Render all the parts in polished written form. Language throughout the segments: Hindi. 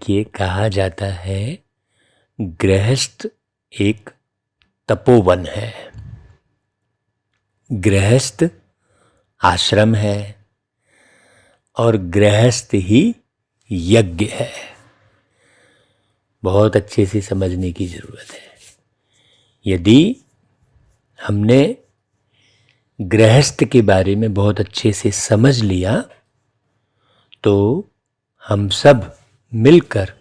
देखिए, कहा जाता है गृहस्थ एक तपोवन है, गृहस्थ आश्रम है और गृहस्थ ही यज्ञ है। बहुत अच्छे से समझने की ज़रूरत है। यदि हमने गृहस्थ के बारे में बहुत अच्छे से समझ लिया तो हम सब मिलकर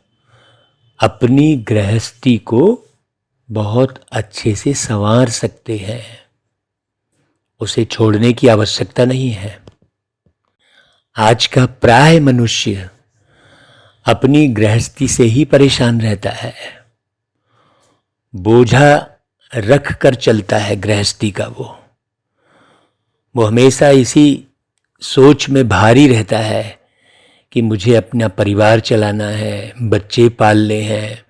अपनी गृहस्थी को बहुत अच्छे से संवार सकते हैं। उसे छोड़ने की आवश्यकता नहीं है। आज का प्राय मनुष्य अपनी गृहस्थी से ही परेशान रहता है, बोझा रख कर चलता है गृहस्थी का। वो हमेशा इसी सोच में भारी रहता है कि मुझे अपना परिवार चलाना है, बच्चे पालने हैं,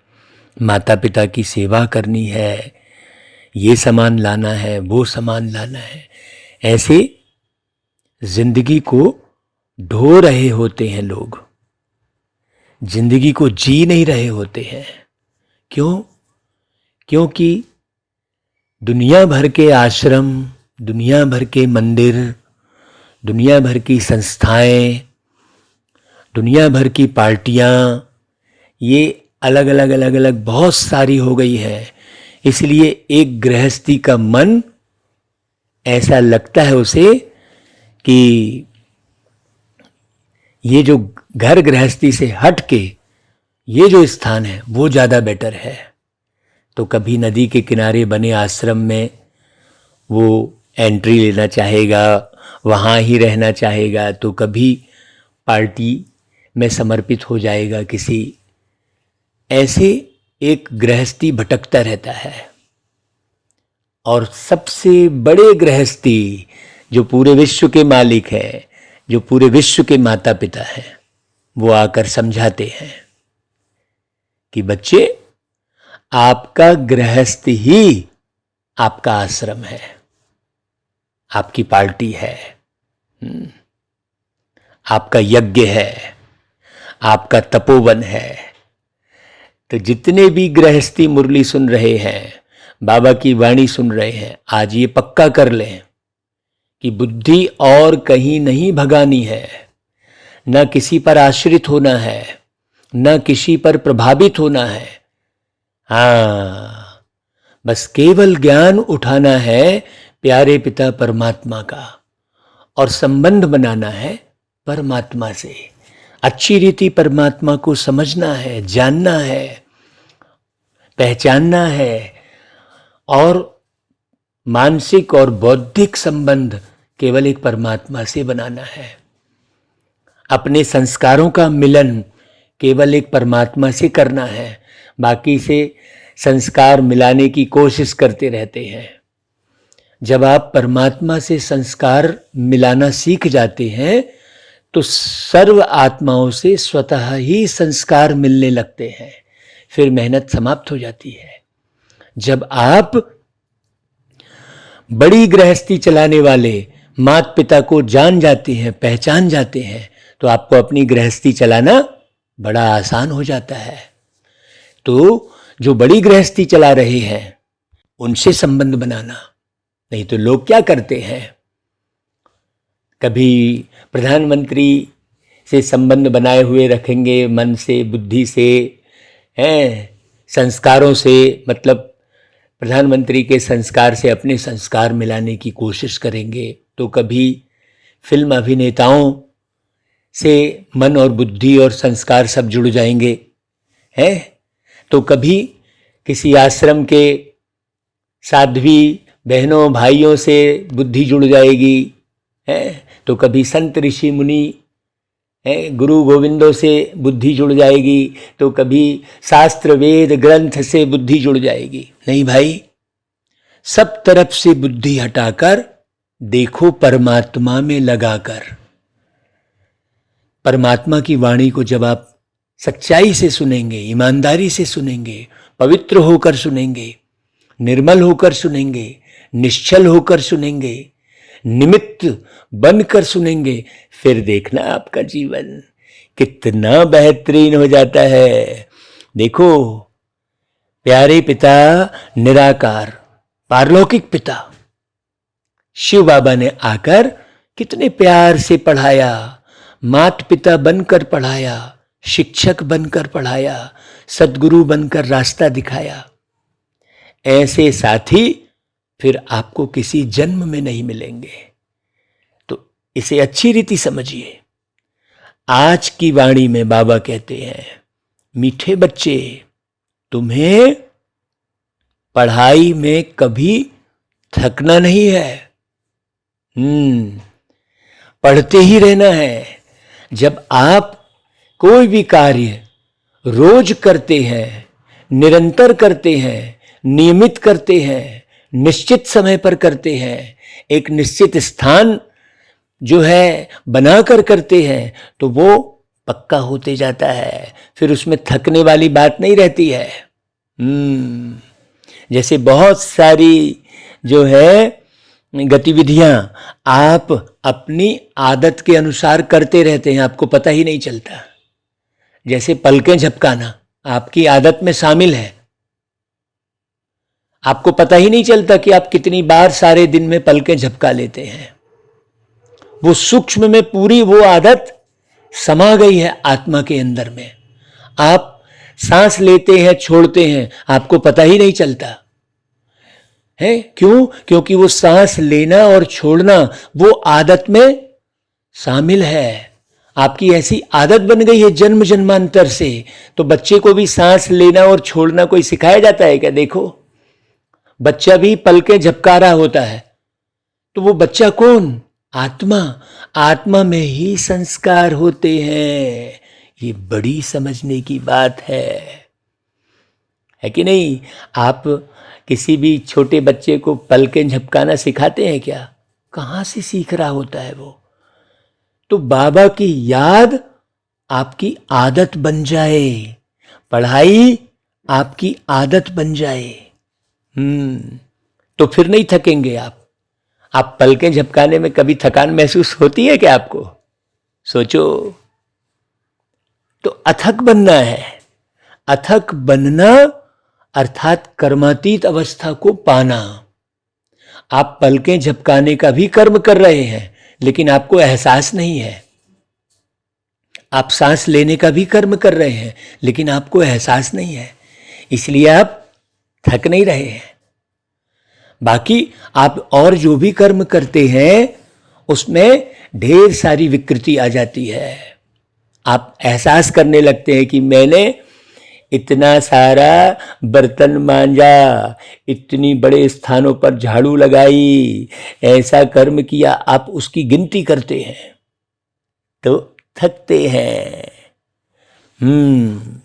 माता पिता की सेवा करनी है, ये सामान लाना है, वो सामान लाना है। ऐसे जिंदगी को ढो रहे होते हैं लोग, जिंदगी को जी नहीं रहे होते हैं। क्यों? क्योंकि दुनिया भर के आश्रम, दुनिया भर के मंदिर, दुनिया भर की संस्थाएं, दुनिया भर की पार्टियां, ये अलग अलग बहुत सारी हो गई है। इसलिए एक गृहस्थी का मन ऐसा लगता है उसे कि ये जो घर गृहस्थी से हट के ये जो स्थान है वो ज़्यादा बेटर है। तो कभी नदी के किनारे बने आश्रम में वो एंट्री लेना चाहेगा, वहाँ ही रहना चाहेगा, तो कभी पार्टी में समर्पित हो जाएगा किसी। ऐसे एक गृहस्थी भटकता रहता है। और सबसे बड़े गृहस्थी जो पूरे विश्व के मालिक है, जो पूरे विश्व के माता पिता हैं, वो आकर समझाते हैं कि बच्चे, आपका गृहस्थ ही आपका आश्रम है, आपकी पार्टी है, आपका यज्ञ है, आपका तपोवन है। तो जितने भी गृहस्थी मुरली सुन रहे हैं, बाबा की वाणी सुन रहे हैं, आज ये पक्का कर लें कि बुद्धि और कहीं नहीं भगानी है, न किसी पर आश्रित होना है, न किसी पर प्रभावित होना है। हाँ, बस केवल ज्ञान उठाना है प्यारे पिता परमात्मा का और संबंध बनाना है परमात्मा से। अच्छी रीति परमात्मा को समझना है, जानना है, पहचानना है और मानसिक और बौद्धिक संबंध केवल एक परमात्मा से बनाना है। अपने संस्कारों का मिलन केवल एक परमात्मा से करना है। बाकी से संस्कार मिलाने की कोशिश करते रहते हैं। जब आप परमात्मा से संस्कार मिलाना सीख जाते हैं तो सर्व आत्माओं से स्वतः ही संस्कार मिलने लगते हैं। फिर मेहनत समाप्त हो जाती है। जब आप बड़ी गृहस्थी चलाने वाले माता पिता को जान जाते हैं, पहचान जाते हैं, तो आपको अपनी गृहस्थी चलाना बड़ा आसान हो जाता है। तो जो बड़ी गृहस्थी चला रहे हैं उनसे संबंध बनाना। नहीं तो लोग क्या करते हैं, कभी प्रधानमंत्री से संबंध बनाए हुए रखेंगे, मन से, बुद्धि से, हैं, संस्कारों से, मतलब प्रधानमंत्री के संस्कार से अपने संस्कार मिलाने की कोशिश करेंगे। तो कभी फिल्म अभिनेताओं से मन और बुद्धि और संस्कार सब जुड़ जाएंगे, हैं। तो कभी किसी आश्रम के साध्वी बहनों भाइयों से बुद्धि जुड़ जाएगी, है। तो कभी संत ऋषि मुनि, है, गुरु गोविंदों से बुद्धि जुड़ जाएगी। तो कभी शास्त्र वेद ग्रंथ से बुद्धि जुड़ जाएगी। नहीं भाई, सब तरफ से बुद्धि हटाकर देखो परमात्मा में लगाकर। परमात्मा की वाणी को जब आप सच्चाई से सुनेंगे, ईमानदारी से सुनेंगे, पवित्र होकर सुनेंगे, निर्मल होकर सुनेंगे, निश्चल होकर सुनेंगे, निमित्त बनकर सुनेंगे, फिर देखना आपका जीवन कितना बेहतरीन हो जाता है। देखो, प्यारे पिता निराकार पारलौकिक पिता शिव बाबा ने आकर कितने प्यार से पढ़ाया, माता पिता बनकर पढ़ाया, शिक्षक बनकर पढ़ाया, सद्गुरु बनकर रास्ता दिखाया। ऐसे साथी फिर आपको किसी जन्म में नहीं मिलेंगे। तो इसे अच्छी रीति समझिए। आज की वाणी में बाबा कहते हैं, मीठे बच्चे, तुम्हें पढ़ाई में कभी थकना नहीं है। पढ़ते ही रहना है। जब आप कोई भी कार्य रोज करते हैं, निरंतर करते हैं, नियमित करते हैं, निश्चित समय पर करते हैं, एक निश्चित स्थान जो है बनाकर करते हैं, तो वो पक्का होते जाता है। फिर उसमें थकने वाली बात नहीं रहती है। जैसे बहुत सारी जो है गतिविधियां आप अपनी आदत के अनुसार करते रहते हैं, आपको पता ही नहीं चलता। जैसे पलकें झपकाना आपकी आदत में शामिल है, आपको पता ही नहीं चलता कि आप कितनी बार सारे दिन में पलकें झपका लेते हैं। वो सूक्ष्म में पूरी वो आदत समा गई है आत्मा के अंदर में। आप सांस लेते हैं, छोड़ते हैं, आपको पता ही नहीं चलता है। क्यों? क्योंकि वो सांस लेना और छोड़ना वो आदत में शामिल है। आपकी ऐसी आदत बन गई है जन्म जन्मांतर से। तो बच्चे को भी सांस लेना और छोड़ना कोई सिखाया जाता है क्या? देखो, बच्चा भी पलकें झपका रहा होता है। तो वो बच्चा कौन? आत्मा। आत्मा में ही संस्कार होते हैं। ये बड़ी समझने की बात है कि नहीं? आप किसी भी छोटे बच्चे को पलकें झपकाना सिखाते हैं क्या? कहाँ से सीख रहा होता है वो? तो बाबा की याद आपकी आदत बन जाए, पढ़ाई आपकी आदत बन जाए, तो फिर नहीं थकेंगे आप पलकें झपकाने में कभी थकान महसूस होती है क्या आपको? सोचो। तो अथक बनना है। अथक बनना अर्थात कर्मातीत अवस्था को पाना। आप पलकें झपकाने का भी कर्म कर रहे हैं, लेकिन आपको एहसास नहीं है। आप सांस लेने का भी कर्म कर रहे हैं, लेकिन आपको एहसास नहीं है। इसलिए आप थक नहीं रहे हैं। बाकी आप और जो भी कर्म करते हैं उसमें ढेर सारी विकृति आ जाती है। आप एहसास करने लगते हैं कि मैंने इतना सारा बर्तन मांजा, इतनी बड़े स्थानों पर झाड़ू लगाई, ऐसा कर्म किया। आप उसकी गिनती करते हैं तो थकते हैं।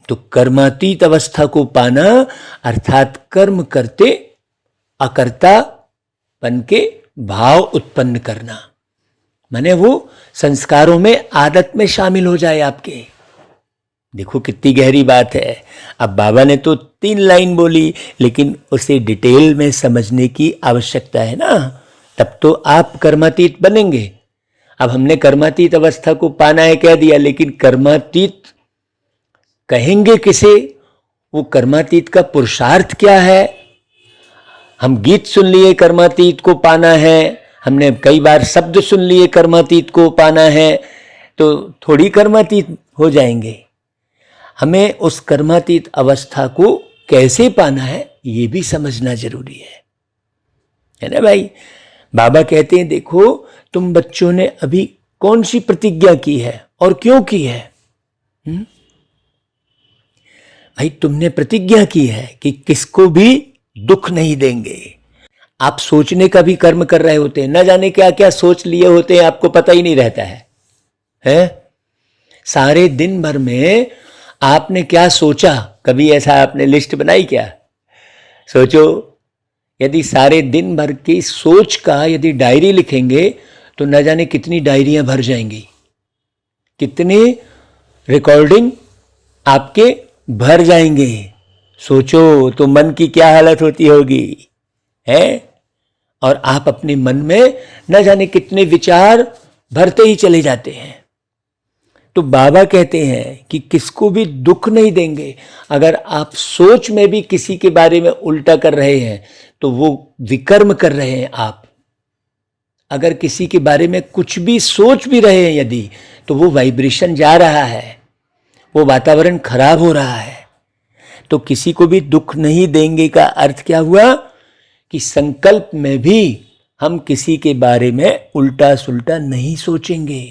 तो कर्मातीत अवस्था को पाना अर्थात कर्म करते अकर्तापन के भाव उत्पन्न करना, माने वो संस्कारों में आदत में शामिल हो जाए आपके। देखो कितनी गहरी बात है। अब बाबा ने तो 3 लाइन बोली, लेकिन उसे डिटेल में समझने की आवश्यकता है ना, तब तो आप कर्मातीत बनेंगे। अब हमने कर्मातीत अवस्था को पाना है कह दिया, लेकिन कर्मातीत कहेंगे किसे? वो कर्मातीत का पुरुषार्थ क्या है? हम गीत सुन लिए कर्मातीत को पाना है, हमने कई बार शब्द सुन लिए कर्मातीत को पाना है, तो थोड़ी कर्मातीत हो जाएंगे। हमें उस कर्मातीत अवस्था को कैसे पाना है ये भी समझना जरूरी है ना भाई। बाबा कहते हैं देखो तुम बच्चों ने अभी कौन सी प्रतिज्ञा की है और क्यों की है? भाई तुमने प्रतिज्ञा की है कि किसको भी दुख नहीं देंगे। आप सोचने का भी कर्म कर रहे होते हैं, न जाने क्या क्या सोच लिए होते हैं, आपको पता ही नहीं रहता है? सारे दिन भर में आपने क्या सोचा? कभी ऐसा आपने लिस्ट बनाई क्या? सोचो, यदि सारे दिन भर की सोच का यदि डायरी लिखेंगे तो न जाने कितनी डायरियां भर जाएंगी, कितने रिकॉर्डिंग आपके भर जाएंगे। सोचो तो मन की क्या हालत होती होगी है? और आप अपने मन में न जाने कितने विचार भरते ही चले जाते हैं। तो बाबा कहते हैं कि किसको भी दुख नहीं देंगे। अगर आप सोच में भी किसी के बारे में उल्टा कर रहे हैं तो वो विकर्म कर रहे हैं आप। अगर किसी के बारे में कुछ भी सोच भी रहे हैं यदि, तो वो वाइब्रेशन जा रहा है, वो वातावरण खराब हो रहा है। तो किसी को भी दुख नहीं देंगे का अर्थ क्या हुआ कि संकल्प में भी हम किसी के बारे में उल्टा सुल्टा नहीं सोचेंगे।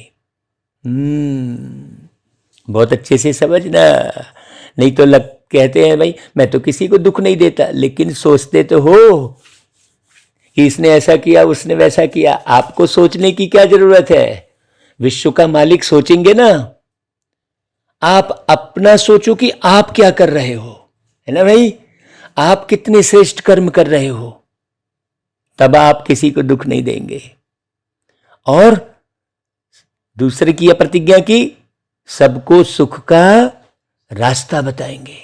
बहुत अच्छे से समझना, नहीं तो कहते हैं भाई मैं तो किसी को दुख नहीं देता, लेकिन सोचते तो हो कि इसने ऐसा किया उसने वैसा किया। आपको सोचने की क्या जरूरत है, विश्व का मालिक सोचेंगे ना। आप अपना सोचो कि आप क्या कर रहे हो, है ना भाई, आप कितने श्रेष्ठ कर्म कर रहे हो, तब आप किसी को दुख नहीं देंगे। और दूसरे की प्रतिज्ञा की, सबको सुख का रास्ता बताएंगे।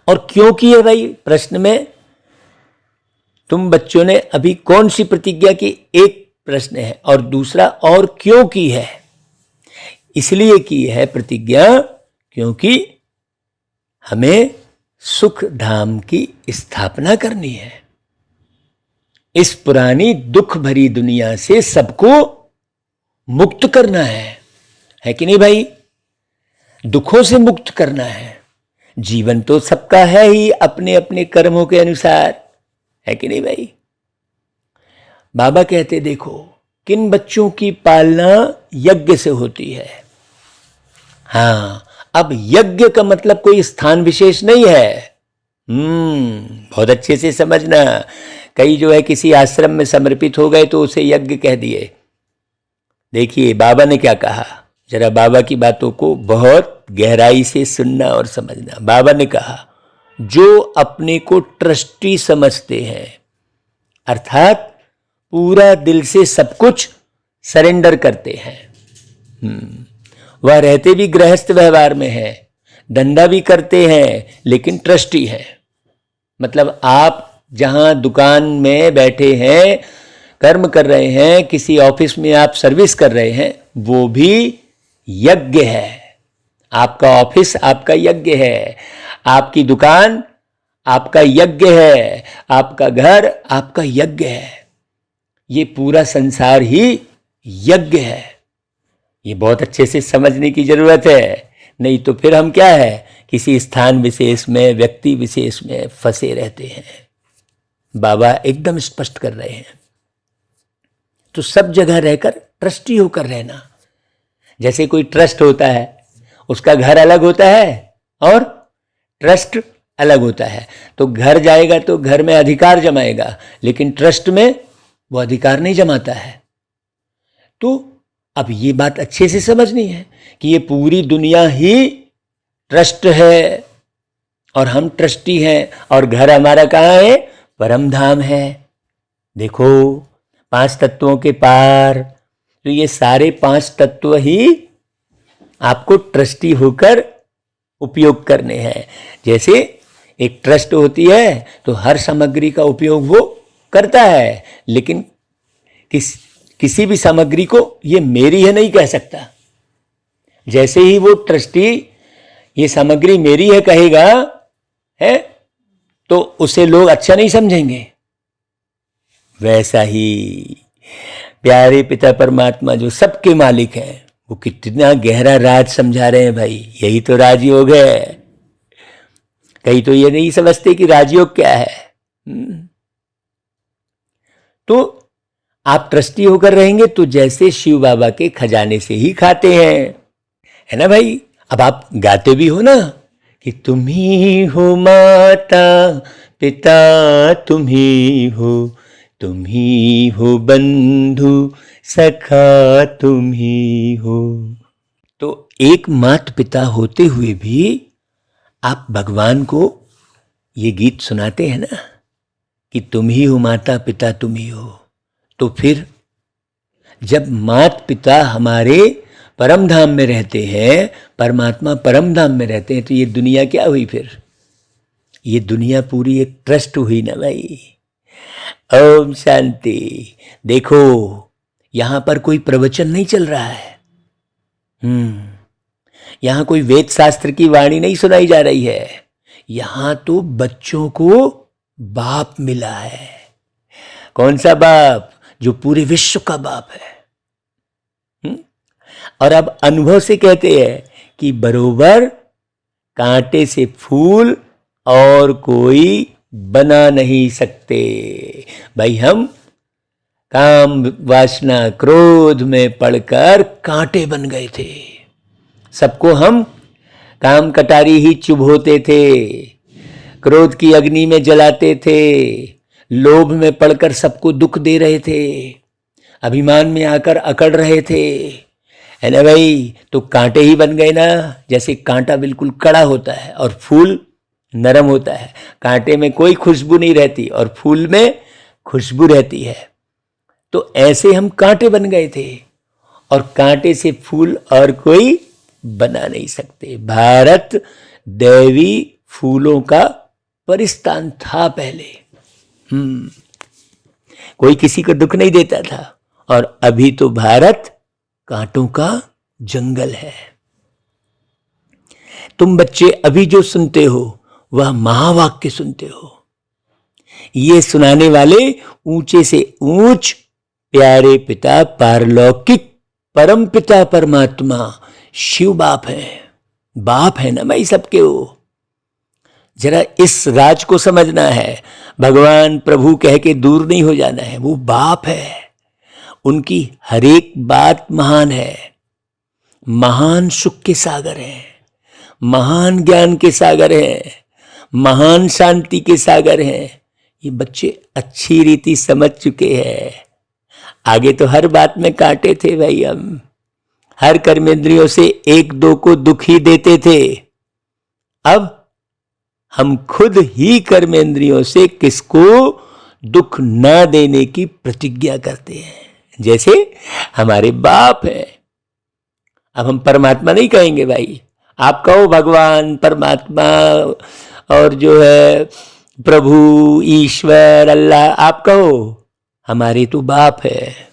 और क्यों की है भाई, प्रश्न में तुम बच्चों ने अभी कौन सी प्रतिज्ञा की, एक प्रश्न है, और दूसरा और क्यों की है। इसलिए की है प्रतिज्ञा क्योंकि हमें सुख धाम की स्थापना करनी है। इस पुरानी दुख भरी दुनिया से सबको मुक्त करना है कि नहीं भाई, दुखों से मुक्त करना है। जीवन तो सबका है ही अपने अपने कर्मों के अनुसार, है कि नहीं भाई। बाबा कहते देखो किन बच्चों की पालना यज्ञ से होती है। हाँ, अब यज्ञ का मतलब कोई स्थान विशेष नहीं है। बहुत अच्छे से समझना। कई जो है किसी आश्रम में समर्पित हो गए तो उसे यज्ञ कह दिए। देखिए बाबा ने क्या कहा, जरा बाबा की बातों को बहुत गहराई से सुनना और समझना। बाबा ने कहा जो अपने को ट्रस्टी समझते हैं, अर्थात पूरा दिल से सब कुछ सरेंडर करते हैं, वह रहते भी गृहस्थ व्यवहार में है, धंधा भी करते हैं, लेकिन ट्रस्टी है। मतलब आप जहां दुकान में बैठे हैं, कर्म कर रहे हैं, किसी ऑफिस में आप सर्विस कर रहे हैं, वो भी यज्ञ है। आपका ऑफिस आपका यज्ञ है, आपकी दुकान आपका यज्ञ है, आपका घर आपका यज्ञ है। ये पूरा संसार ही यज्ञ है। ये बहुत अच्छे से समझने की जरूरत है, नहीं तो फिर हम क्या है, किसी स्थान विशेष में, व्यक्ति विशेष में फंसे रहते हैं। बाबा एकदम स्पष्ट कर रहे हैं। तो सब जगह रहकर ट्रस्टी होकर रहना। जैसे कोई ट्रस्ट होता है, उसका घर अलग होता है और ट्रस्ट अलग होता है। तो घर जाएगा तो घर में अधिकार जमाएगा, लेकिन ट्रस्ट में वो अधिकार नहीं जमाता है। तो अब ये बात अच्छे से समझनी है कि ये पूरी दुनिया ही ट्रस्ट है और हम ट्रस्टी हैं, और घर हमारा कहाँ है, परम धाम है। देखो 5 तत्वों के पार, तो ये सारे 5 तत्व ही आपको ट्रस्टी होकर उपयोग करने हैं। जैसे एक ट्रस्ट होती है तो हर सामग्री का उपयोग वो करता है, लेकिन किसी भी सामग्री को ये मेरी है नहीं कह सकता। जैसे ही वो ट्रस्टी ये सामग्री मेरी है कहेगा है, तो उसे लोग अच्छा नहीं समझेंगे। वैसा ही प्यारे पिता परमात्मा जो सबके मालिक हैं, वो कितना गहरा राज समझा रहे हैं भाई। यही तो राजयोग है। कई तो ये नहीं समझते कि राजयोग क्या है। तो आप ट्रस्टी होकर रहेंगे तो जैसे शिव बाबा के खजाने से ही खाते हैं, है ना भाई। अब आप गाते भी हो ना कि तुम ही हो माता पिता, तुम ही हो बंधु सखा, तुम ही हो। तो एक माता पिता होते हुए भी आप भगवान को ये गीत सुनाते हैं ना कि तुम ही हो माता पिता, तुम ही हो। तो फिर जब माता पिता हमारे परम धाम में रहते हैं, परमात्मा परम धाम में रहते हैं, तो ये दुनिया क्या हुई फिर? ये दुनिया पूरी एक ट्रस्ट हुई ना भाई। ओम शांति। देखो यहां पर कोई प्रवचन नहीं चल रहा है, यहां कोई वेद शास्त्र की वाणी नहीं सुनाई जा रही है, यहां तो बच्चों को बाप मिला है। कौन सा बाप? जो पूरे विश्व का बाप है। और अब अनुभव से कहते हैं कि बरोबर कांटे से फूल और कोई बना नहीं सकते। भाई हम काम वासना क्रोध में पड़कर कांटे बन गए थे। सबको हम काम कटारी ही चुभोते थे, क्रोध की अग्नि में जलाते थे, लोभ में पड़कर सबको दुख दे रहे थे, अभिमान में आकर अकड़ रहे थे, है ना भाई? तो कांटे ही बन गए ना। जैसे कांटा बिल्कुल कड़ा होता है और फूल नरम होता है, कांटे में कोई खुशबू नहीं रहती और फूल में खुशबू रहती है। तो ऐसे हम कांटे बन गए थे और कांटे से फूल और कोई बना नहीं सकते। भारत दैवी फूलों का परिस्थान था पहले। कोई किसी को दुख नहीं देता था और अभी तो भारत कांटों का जंगल है। तुम बच्चे अभी जो सुनते हो वह महावाक्य सुनते हो। ये सुनाने वाले ऊंचे से ऊंच प्यारे पिता पारलौकिक परम पिता परमात्मा शिव बाप है। बाप है ना भाई सबके वो। जरा इस राज को समझना है। भगवान प्रभु कह के दूर नहीं हो जाना है। वो बाप है, उनकी हर एक बात महान है। महान सुख के सागर हैं, महान ज्ञान के सागर हैं, महान शांति के सागर हैं। ये बच्चे अच्छी रीति समझ चुके हैं। आगे तो हर बात में कांटे थे भाई। हम हर कर्मेंद्रियों से एक दो को दुख ही देते थे। अब हम खुद ही कर्मेंद्रियों से किसको दुख ना देने की प्रतिज्ञा करते हैं, जैसे हमारे बाप है। अब हम परमात्मा नहीं कहेंगे भाई। आप कहो भगवान परमात्मा और जो है प्रभु ईश्वर अल्लाह, आप कहो। हमारे तो बाप है।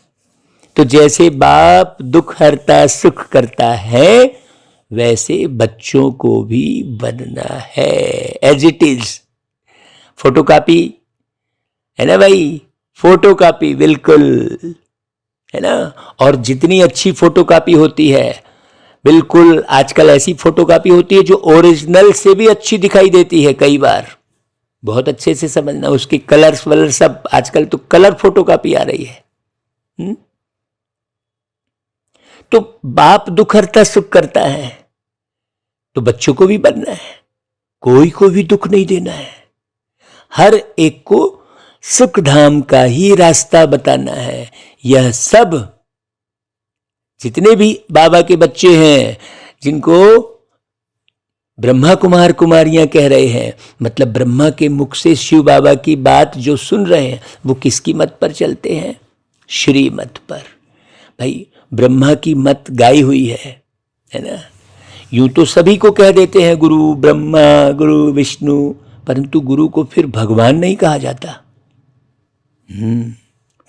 तो जैसे बाप दुख हरता सुख करता है, वैसे बच्चों को भी बनना है एज इट इज। फोटोकॉपी है ना भाई, फोटोकॉपी बिल्कुल, है ना। और जितनी अच्छी फोटोकॉपी होती है, बिल्कुल आजकल ऐसी फोटोकॉपी होती है जो ओरिजिनल से भी अच्छी दिखाई देती है कई बार। बहुत अच्छे से समझना, उसके कलर्स वलर सब, आजकल तो कलर फोटोकॉपी आ रही है। तो बाप दुख हरता सुख करता है, तो बच्चों को भी बनना है। कोई को भी दुख नहीं देना है, हर एक को सुख धाम का ही रास्ता बताना है। यह सब जितने भी बाबा के बच्चे हैं, जिनको ब्रह्मा कुमार कुमारियां कह रहे हैं, मतलब ब्रह्मा के मुख से शिव बाबा की बात जो सुन रहे हैं, वो किसकी मत पर चलते हैं? श्री मत पर। भाई ब्रह्मा की मत गाई हुई है ना। यूं तो सभी को कह देते हैं गुरु ब्रह्मा, गुरु विष्णु, परंतु गुरु को फिर भगवान नहीं कहा जाता।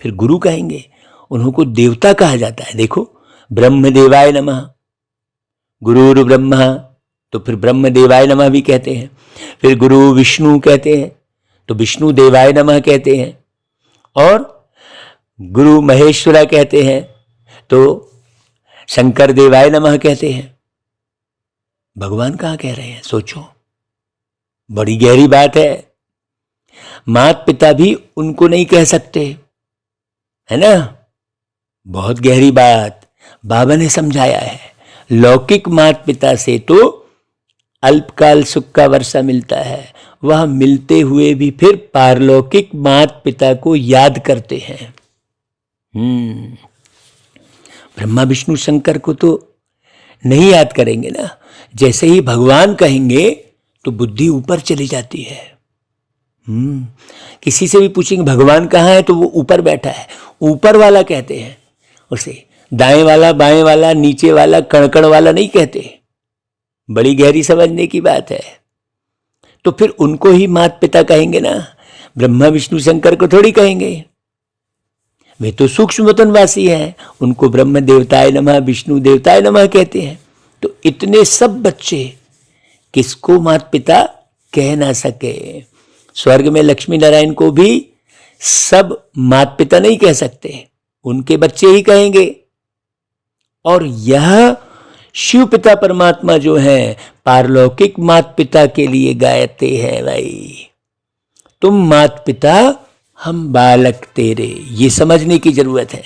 फिर गुरु कहेंगे, उनको देवता कहा जाता है। देखो, ब्रह्म देवाय नमः, गुरुर् ब्रह्मा, तो फिर ब्रह्म देवाय नमः भी कहते हैं। फिर गुरु विष्णु कहते हैं तो विष्णु देवाय नमः कहते हैं। और गुरु महेश्वरा कहते हैं तो शंकर देवाय नमः कहते हैं। भगवान कहाँ कह रहे हैं? सोचो, बड़ी गहरी बात है। माता पिता भी उनको नहीं कह सकते, है ना। बहुत गहरी बात बाबा ने समझाया है। लौकिक माता पिता से तो अल्पकाल सुख का वर्षा मिलता है, वह मिलते हुए भी फिर पारलौकिक माता पिता को याद करते हैं। ब्रह्मा विष्णु शंकर को तो नहीं याद करेंगे ना। जैसे ही भगवान कहेंगे तो बुद्धि ऊपर चली जाती है। किसी से भी पूछेंगे भगवान कहाँ है, तो वो ऊपर बैठा है। ऊपर वाला कहते हैं उसे, दाएं वाला, बाएं वाला, नीचे वाला, कणकण वाला नहीं कहते। बड़ी गहरी समझने की बात है। तो फिर उनको ही माता पिता कहेंगे ना, ब्रह्मा विष्णु शंकर को थोड़ी कहेंगे। वे तो सूक्ष्म वतनवासी हैं, उनको ब्रह्म देवताय नमः, विष्णु देवताय नमः कहते हैं। तो इतने सब बच्चे किसको माता पिता कह ना सके। स्वर्ग में लक्ष्मी नारायण को भी सब माता पिता नहीं कह सकते, उनके बच्चे ही कहेंगे। और यह शिव पिता परमात्मा जो है पारलौकिक माता पिता के लिए गायते हैं, भाई तुम माता पिता हम बालक तेरे। ये समझने की जरूरत है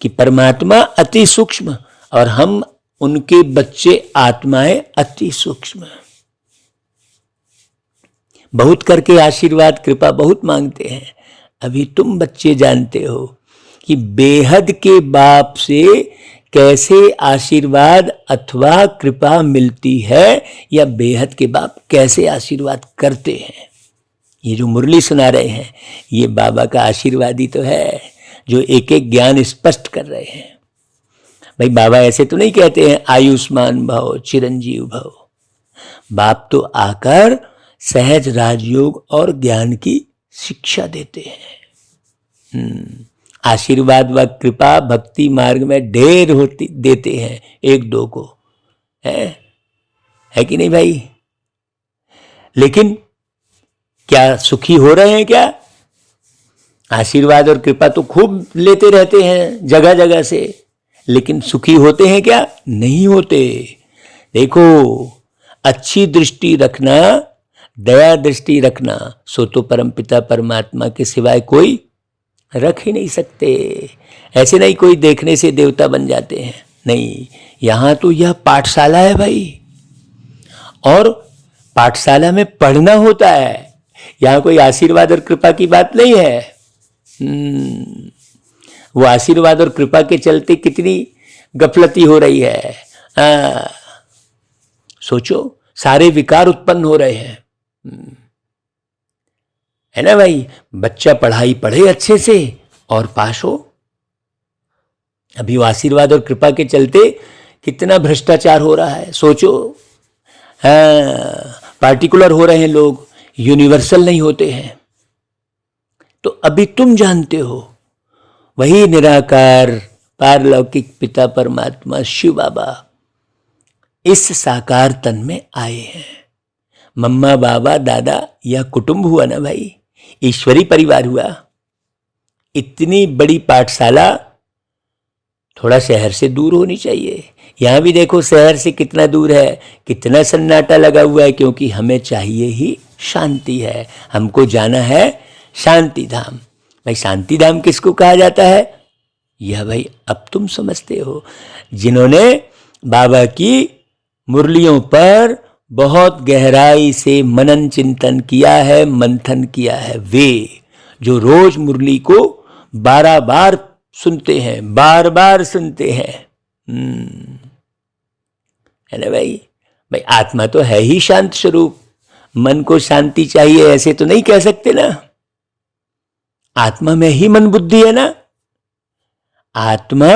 कि परमात्मा अति सूक्ष्म और हम उनके बच्चे आत्माएं अति सूक्ष्म। बहुत करके आशीर्वाद कृपा बहुत मांगते हैं। अभी तुम बच्चे जानते हो कि बेहद के बाप से कैसे आशीर्वाद अथवा कृपा मिलती है, या बेहद के बाप कैसे आशीर्वाद करते हैं। ये जो मुरली सुना रहे हैं ये बाबा का आशीर्वाद ही तो है, जो एक एक ज्ञान स्पष्ट कर रहे हैं। भाई बाबा ऐसे तो नहीं कहते हैं आयुष्मान भव चिरंजीव भव। बाप तो आकर सहज राजयोग और ज्ञान की शिक्षा देते हैं। आशीर्वाद व कृपा भक्ति मार्ग में ढेर होती देते हैं एक दो को, है कि नहीं भाई। लेकिन क्या सुखी हो रहे हैं क्या? आशीर्वाद और कृपा तो खूब लेते रहते हैं जगह जगह से, लेकिन सुखी होते हैं क्या? नहीं होते। देखो, अच्छी दृष्टि रखना, दया दृष्टि रखना, सो तो परमपिता परमात्मा के सिवाय कोई रख ही नहीं सकते। ऐसे नहीं कोई देखने से देवता बन जाते हैं, नहीं। यहां तो यह पाठशाला है भाई, और पाठशाला में पढ़ना होता है। यहां कोई आशीर्वाद और कृपा की बात नहीं है। वो आशीर्वाद और कृपा के चलते कितनी गफलती हो रही है। सोचो, सारे विकार उत्पन्न हो रहे हैं, है ना भाई। बच्चा पढ़ाई पढ़े अच्छे से और पास हो। अभी वो आशीर्वाद और कृपा के चलते कितना भ्रष्टाचार हो रहा है, सोचो। पार्टिकुलर हो रहे हैं लोग, यूनिवर्सल नहीं होते हैं। तो अभी तुम जानते हो, वही निराकार पारलौकिक पिता परमात्मा शिव बाबा इस साकार तन में आए हैं। मम्मा बाबा दादा यह कुटुंब हुआ ना भाई, ईश्वरी परिवार हुआ। इतनी बड़ी पाठशाला थोड़ा शहर से दूर होनी चाहिए। यहां भी देखो शहर से कितना दूर है, कितना सन्नाटा लगा हुआ है, क्योंकि हमें चाहिए ही शांति है। हमको जाना है शांति धाम। भाई शांति धाम किसको कहा जाता है, यह भाई अब तुम समझते हो। जिन्होंने बाबा की मुरलियों पर बहुत गहराई से मनन चिंतन किया है, मंथन किया है, वे जो रोज मुरली को 12 बार सुनते हैं, बार बार सुनते हैं, है ना भाई। भाई आत्मा तो है ही शांत स्वरूप, मन को शांति चाहिए ऐसे तो नहीं कह सकते ना। आत्मा में ही मन बुद्धि है ना। आत्मा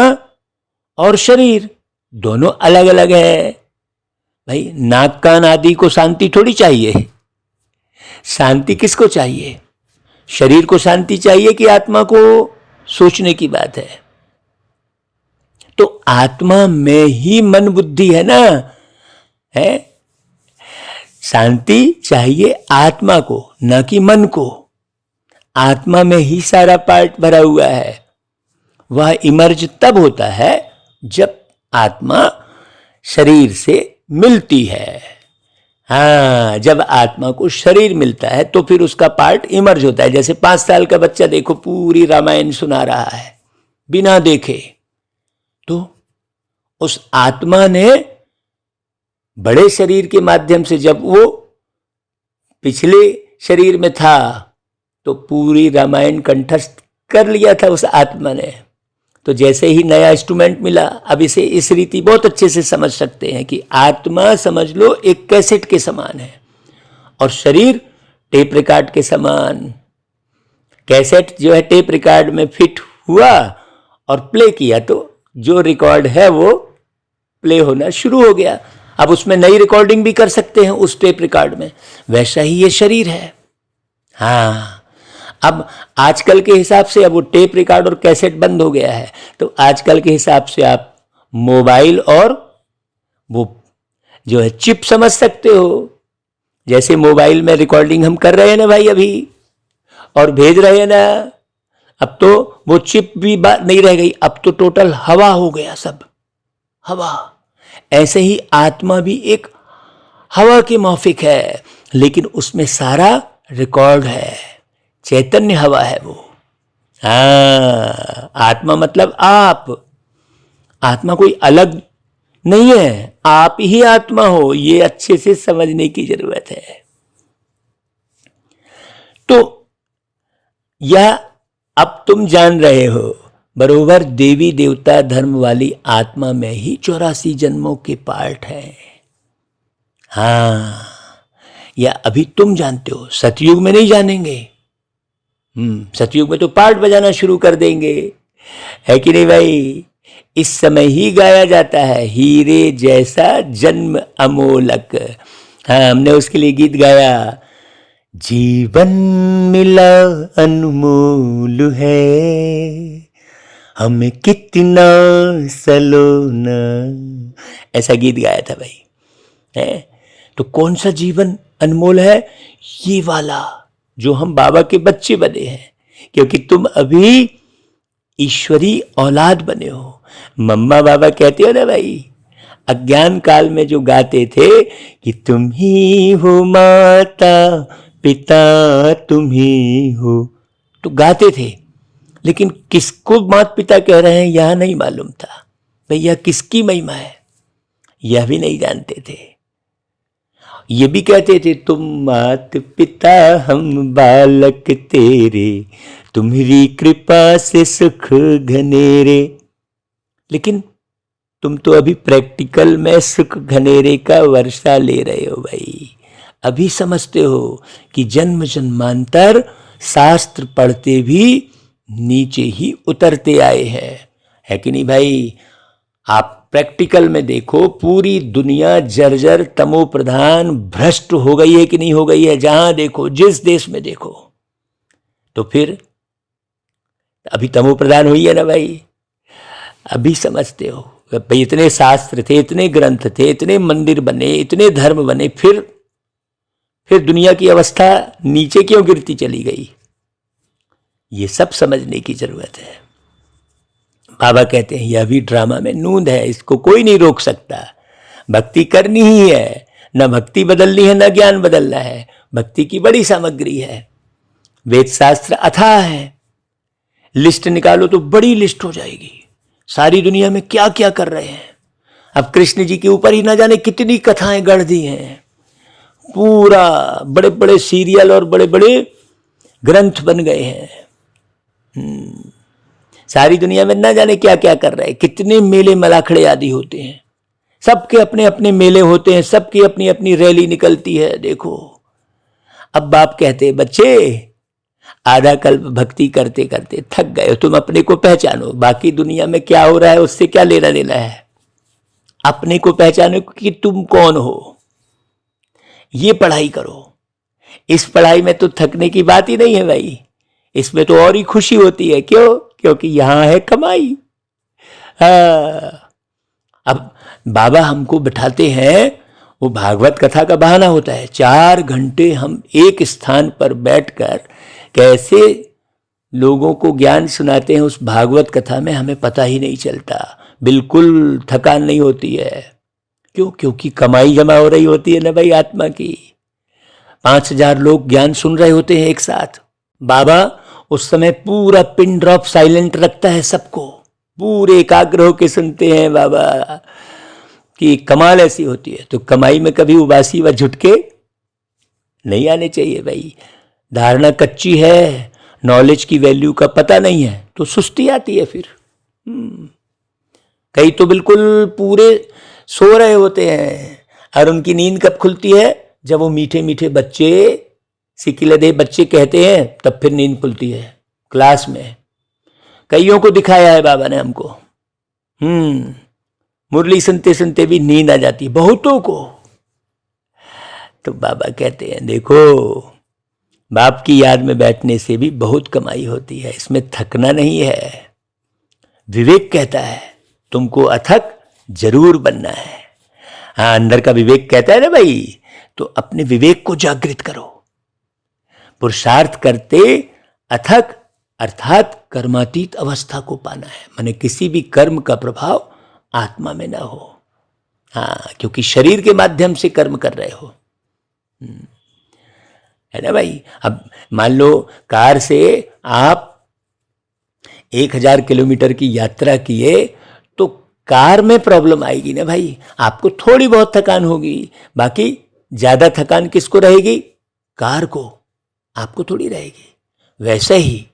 और शरीर दोनों अलग अलग है भाई। नाक कान आदि को शांति थोड़ी चाहिए। शांति किसको चाहिए? शरीर को शांति चाहिए कि आत्मा को? सोचने की बात है। तो आत्मा में ही मन बुद्धि है ना, है। शांति चाहिए आत्मा को, ना कि मन को। आत्मा में ही सारा पार्ट भरा हुआ है। वह इमर्ज तब होता है जब आत्मा शरीर से मिलती है। हाँ, जब आत्मा को शरीर मिलता है तो फिर उसका पार्ट इमर्ज होता है। जैसे 5 साल का बच्चा देखो पूरी रामायण सुना रहा है बिना देखे, तो उस आत्मा ने बड़े शरीर के माध्यम से, जब वो पिछले शरीर में था तो पूरी रामायण कंठस्थ कर लिया था उस आत्मा ने। तो जैसे ही नया इंस्ट्रूमेंट मिला, अब इसे इस रीति बहुत अच्छे से समझ सकते हैं कि आत्मा समझ लो एक कैसेट के समान है और शरीर टेप रिकॉर्ड के समान। कैसेट जो है टेप रिकॉर्ड में फिट हुआ और प्ले किया तो जो रिकॉर्ड है वो प्ले होना शुरू हो गया। अब उसमें नई रिकॉर्डिंग भी कर सकते हैं उस टेप रिकॉर्ड में। वैसा ही ये शरीर है। हाँ, अब आजकल के हिसाब से अब वो टेप रिकॉर्ड और कैसेट बंद हो गया है, तो आजकल के हिसाब से आप मोबाइल और वो जो है चिप समझ सकते हो। जैसे मोबाइल में रिकॉर्डिंग हम कर रहे हैं ना भाई अभी, और भेज रहे हैं ना, अब तो वो चिप भी बात नहीं रह गई, अब तो टोटल हवा हो गया सब, हवा। ऐसे ही आत्मा भी एक हवा की माफिक है, लेकिन उसमें सारा रिकॉर्ड है, चैतन्य हवा है वो। हाँ, आत्मा मतलब आप, आत्मा कोई अलग नहीं है, आप ही आत्मा हो, ये अच्छे से समझने की जरूरत है। तो यह अब तुम जान रहे हो, बरोबर देवी देवता धर्म वाली आत्मा में ही 84 जन्मों के पार्ट है। हाँ, या अभी तुम जानते हो, सतयुग में नहीं जानेंगे। सतयुग में तो पार्ट बजाना शुरू कर देंगे, है कि नहीं भाई? इस समय ही गाया जाता है, हीरे जैसा जन्म अमोलक। हाँ, हमने उसके लिए गीत गाया, जीवन मिला अनमोल है, हमें कितना सलोना, ऐसा गीत गाया था भाई। है तो कौन सा जीवन अनमोल है? ये वाला जो हम बाबा के बच्चे बने हैं, क्योंकि तुम अभी ईश्वरी औलाद बने हो। मम्मा बाबा कहते हो ना भाई, अज्ञान काल में जो गाते थे कि तुम ही हो माता पिता तुम ही हो, तो गाते थे, लेकिन किसको माता पिता कह रहे हैं यह नहीं मालूम था। भैया किसकी महिमा है यह भी नहीं जानते थे। ये भी कहते थे, तुम मात पिता हम बालक तेरे, तुम्हारी कृपा से सुख घनेरे। लेकिन तुम तो अभी प्रैक्टिकल में सुख घनेरे का वर्षा ले रहे हो भाई। अभी समझते हो कि जन्म जन्मांतर शास्त्र पढ़ते भी नीचे ही उतरते आए हैं, है कि नहीं भाई? आप प्रैक्टिकल में देखो, पूरी दुनिया जर्जर तमो प्रधान भ्रष्ट हो गई है कि नहीं हो गई है? जहां देखो, जिस देश में देखो, तो फिर अभी तमो प्रधान हुई है ना भाई। अभी समझते हो भाई, इतने शास्त्र थे, इतने ग्रंथ थे, इतने मंदिर बने, इतने धर्म बने, फिर दुनिया की अवस्था नीचे क्यों गिरती चली गई? ये सब समझने की जरूरत है। बाबा कहते हैं यह भी ड्रामा में नूंद है, इसको कोई नहीं रोक सकता। भक्ति करनी ही है, न भक्ति बदलनी है न ज्ञान बदलना है। भक्ति की बड़ी सामग्री है, वेद शास्त्र अथाह है, लिस्ट निकालो तो बड़ी लिस्ट हो जाएगी, सारी दुनिया में क्या क्या कर रहे हैं। अब कृष्ण जी के ऊपर ही ना जाने कितनी कथाएं गढ़ दी हैं, पूरा बड़े बड़े सीरियल और बड़े बड़े ग्रंथ बन गए हैं। सारी दुनिया में ना जाने क्या क्या कर रहे हैं, कितने मेले मलाखड़े आदि होते हैं, सबके अपने अपने मेले होते हैं, सबकी अपनी अपनी रैली निकलती है। देखो, अब बाप कहते हैं, बच्चे आधा कल्प भक्ति करते करते थक गए, तुम अपने को पहचानो, बाकी दुनिया में क्या हो रहा है उससे क्या लेना देना है। अपने को पहचानो कि तुम कौन हो, ये पढ़ाई करो। इस पढ़ाई में तो थकने की बात ही नहीं है भाई, इसमें तो और ही खुशी होती है। क्यों? क्योंकि यहां है कमाई। अब बाबा हमको बिठाते हैं, वो भागवत कथा का बहाना होता है। 4 घंटे हम एक स्थान पर बैठकर कैसे लोगों को ज्ञान सुनाते हैं, उस भागवत कथा में हमें पता ही नहीं चलता, बिल्कुल थकान नहीं होती है। क्यों? क्योंकि कमाई जमा हो रही होती है ना भाई आत्मा की। 5000 लोग ज्ञान सुन रहे होते हैं एक साथ। बाबा उस समय पूरा पिन ड्रॉप साइलेंट रखता है सबको, पूरे एकाग्र होकर सुनते हैं बाबा कि कमाल ऐसी होती है। तो कमाई में कभी उबासी व झुटके नहीं आने चाहिए भाई। धारणा कच्ची है, नॉलेज की वैल्यू का पता नहीं है, तो सुस्ती आती है फिर। कई तो बिल्कुल पूरे सो रहे होते हैं, और उनकी नींद कब खुलती है? जब वो मीठे मीठे बच्चे, सिकिलदे बच्चे कहते हैं, तब फिर नींद खुलती है क्लास में। कईयों को दिखाया है बाबा ने हमको, मुरली सुनते सुनते भी नींद आ जाती बहुतों को। तो बाबा कहते हैं, देखो बाप की याद में बैठने से भी बहुत कमाई होती है, इसमें थकना नहीं है। विवेक कहता है तुमको अथक जरूर बनना है। हाँ, अंदर का विवेक कहता है ना भाई, तो अपने विवेक को जागृत करो। पुरुषार्थ करते अथक अर्थात कर्मातीत अवस्था को पाना है, माने किसी भी कर्म का प्रभाव आत्मा में ना हो। हाँ, क्योंकि शरीर के माध्यम से कर्म कर रहे हो, है ना भाई। अब मान लो कार से आप 1000 किलोमीटर की यात्रा किए तो कार में प्रॉब्लम आएगी ना भाई, आपको थोड़ी बहुत थकान होगी, बाकी ज्यादा थकान किसको रहेगी? कार को, आपको थोड़ी रहेगी। वैसे ही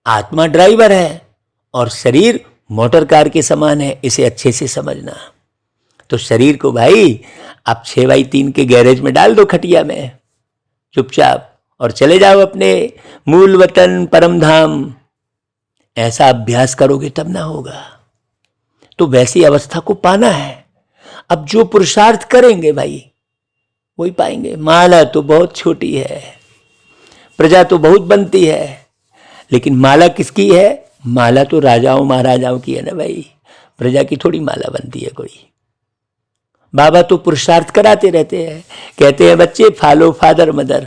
आत्मा ड्राइवर है और शरीर मोटर कार के समान है, इसे अच्छे से समझना। तो शरीर को भाई आप 6x3 के गैरेज में डाल दो, खटिया में चुपचाप, और चले जाओ अपने मूल वतन परम धाम। ऐसा अभ्यास करोगे तब ना होगा। तो वैसी अवस्था को पाना है। अब जो पुरुषार्थ करेंगे भाई वही पाएंगे। माला तो बहुत छोटी है, प्रजा तो बहुत बनती है, लेकिन माला किसकी है? माला तो राजाओं महाराजाओं की है ना भाई, प्रजा की थोड़ी माला बनती है कोई। बाबा तो पुरुषार्थ कराते रहते हैं, कहते हैं बच्चे फॉलो फादर मदर।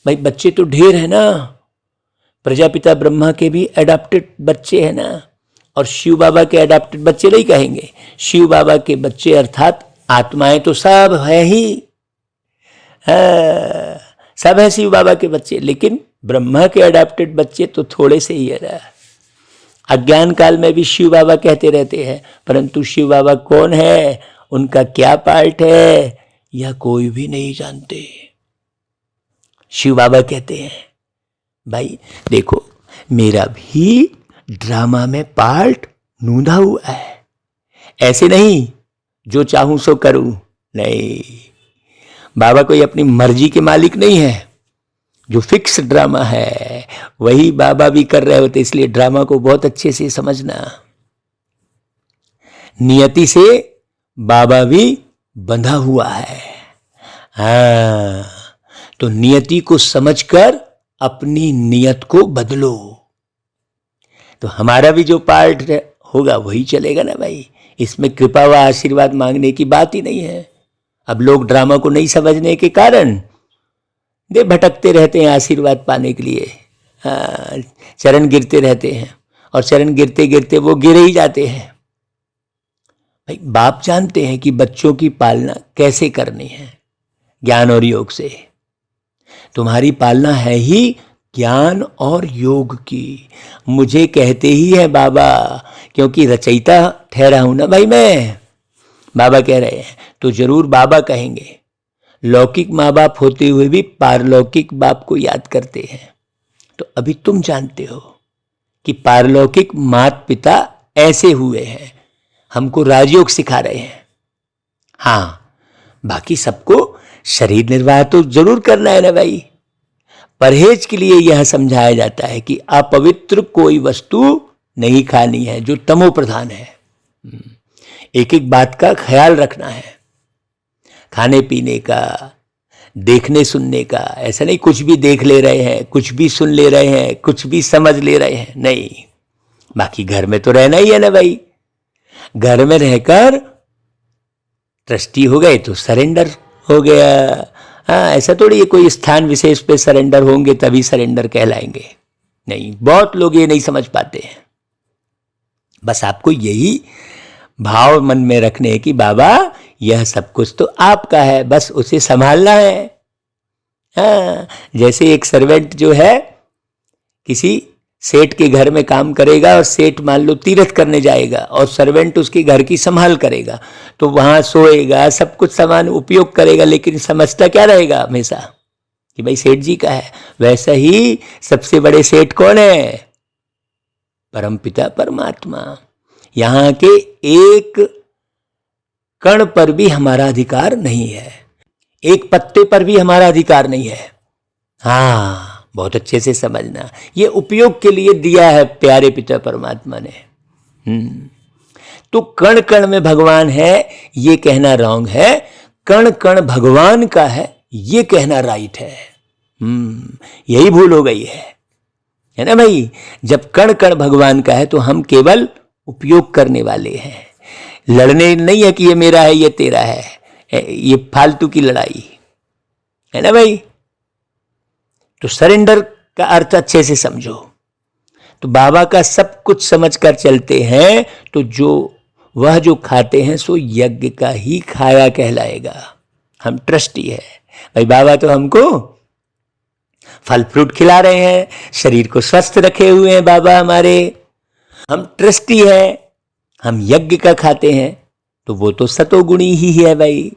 भाई बच्चे तो ढेर है ना, प्रजापिता ब्रह्मा के भी एडॉप्टेड बच्चे हैं ना, और शिव बाबा के एडॉप्टेड बच्चे नहीं कहेंगे, शिव बाबा के बच्चे अर्थात आत्माएं तो सब है ही, सब है शिव बाबा के बच्चे, लेकिन ब्रह्मा के एडॉप्टेड बच्चे तो थोड़े से ही है ना। अज्ञान काल में भी शिव बाबा कहते रहते हैं, परंतु शिव बाबा कौन है, उनका क्या पार्ट है, यह कोई भी नहीं जानते। शिव बाबा कहते हैं भाई देखो मेरा भी ड्रामा में पार्ट नूंधा हुआ है, ऐसे नहीं जो चाहूं सो करूं, नहीं। बाबा कोई अपनी मर्जी के मालिक नहीं है, जो फिक्स ड्रामा है वही बाबा भी कर रहे होते। इसलिए ड्रामा को बहुत अच्छे से समझना। नियति से बाबा भी बंधा हुआ है। हाँ, तो नियति को समझकर अपनी नियत को बदलो, तो हमारा भी जो पार्ट होगा वही चलेगा ना भाई। इसमें कृपा व आशीर्वाद मांगने की बात ही नहीं है। अब लोग ड्रामा को नहीं समझने के कारण दे भटकते रहते हैं आशीर्वाद पाने के लिए। चरण गिरते रहते हैं, और चरण गिरते गिरते वो गिर ही जाते हैं। भाई बाप जानते हैं कि बच्चों की पालना कैसे करनी है, ज्ञान और योग से। तुम्हारी पालना है ही ज्ञान और योग की। मुझे कहते ही है बाबा, क्योंकि रचयिता ठहरा हूं ना भाई मैं। बाबा कह रहे हैं तो जरूर बाबा कहेंगे। लौकिक माँ बाप होते हुए भी पारलौकिक बाप को याद करते हैं। तो अभी तुम जानते हो कि पारलौकिक माता पिता ऐसे हुए हैं, हमको राजयोग सिखा रहे हैं। हाँ, बाकी सबको शरीर निर्वाह तो जरूर करना है ना भाई। परहेज के लिए यह समझाया जाता है कि अपवित्र कोई वस्तु नहीं खानी है जो तमो प्रधान है। एक एक बात का ख्याल रखना है, खाने पीने का, देखने सुनने का। ऐसा नहीं कुछ भी देख ले रहे हैं, कुछ भी सुन ले रहे हैं, कुछ भी समझ ले रहे हैं, नहीं। बाकी घर में तो रहना ही है ना भाई। घर में रहकर ट्रस्टी हो गए तो सरेंडर हो गया। हाँ, ऐसा थोड़ी है कोई स्थान विशेष पे सरेंडर होंगे तभी सरेंडर कहलाएंगे, नहीं। बहुत लोग ये नहीं समझ पाते हैं। बस आपको यही भाव मन में रखने हैं कि बाबा यह सब कुछ तो आपका है, बस उसे संभालना है। हाँ, जैसे एक सर्वेंट जो है किसी सेठ के घर में काम करेगा, और सेठ मान लो तीर्थ करने जाएगा और सर्वेंट उसके घर की संभाल करेगा, तो वहां सोएगा, सब कुछ सामान उपयोग करेगा, लेकिन समझता क्या रहेगा हमेशा कि भाई सेठ जी का है। वैसा ही सबसे बड़े सेठ कौन है? परमपिता परमात्मा। यहां के एक कण पर भी हमारा अधिकार नहीं है, एक पत्ते पर भी हमारा अधिकार नहीं है। हाँ, बहुत अच्छे से समझना, ये उपयोग के लिए दिया है प्यारे पिता परमात्मा ने। तो कण कण में भगवान है ये कहना रॉन्ग है, कण कण भगवान का है ये कहना राइट है। यही भूल हो गई है ना भाई। जब कण कण भगवान का है तो हम केवल उपयोग करने वाले हैं, लड़ने नहीं है कि ये मेरा है ये तेरा है, ये फालतू की लड़ाई है ना भाई। तो सरेंडर का अर्थ अच्छे से समझो। तो बाबा का सब कुछ समझकर चलते हैं तो वह जो खाते हैं सो यज्ञ का ही खाया कहलाएगा। हम ट्रस्टी है भाई, बाबा तो हमको फल फ्रूट खिला रहे हैं, शरीर को स्वस्थ रखे हुए हैं बाबा हमारे, हम ट्रस्टी है, हम यज्ञ का खाते हैं तो वो तो सतोगुणी ही है भाई।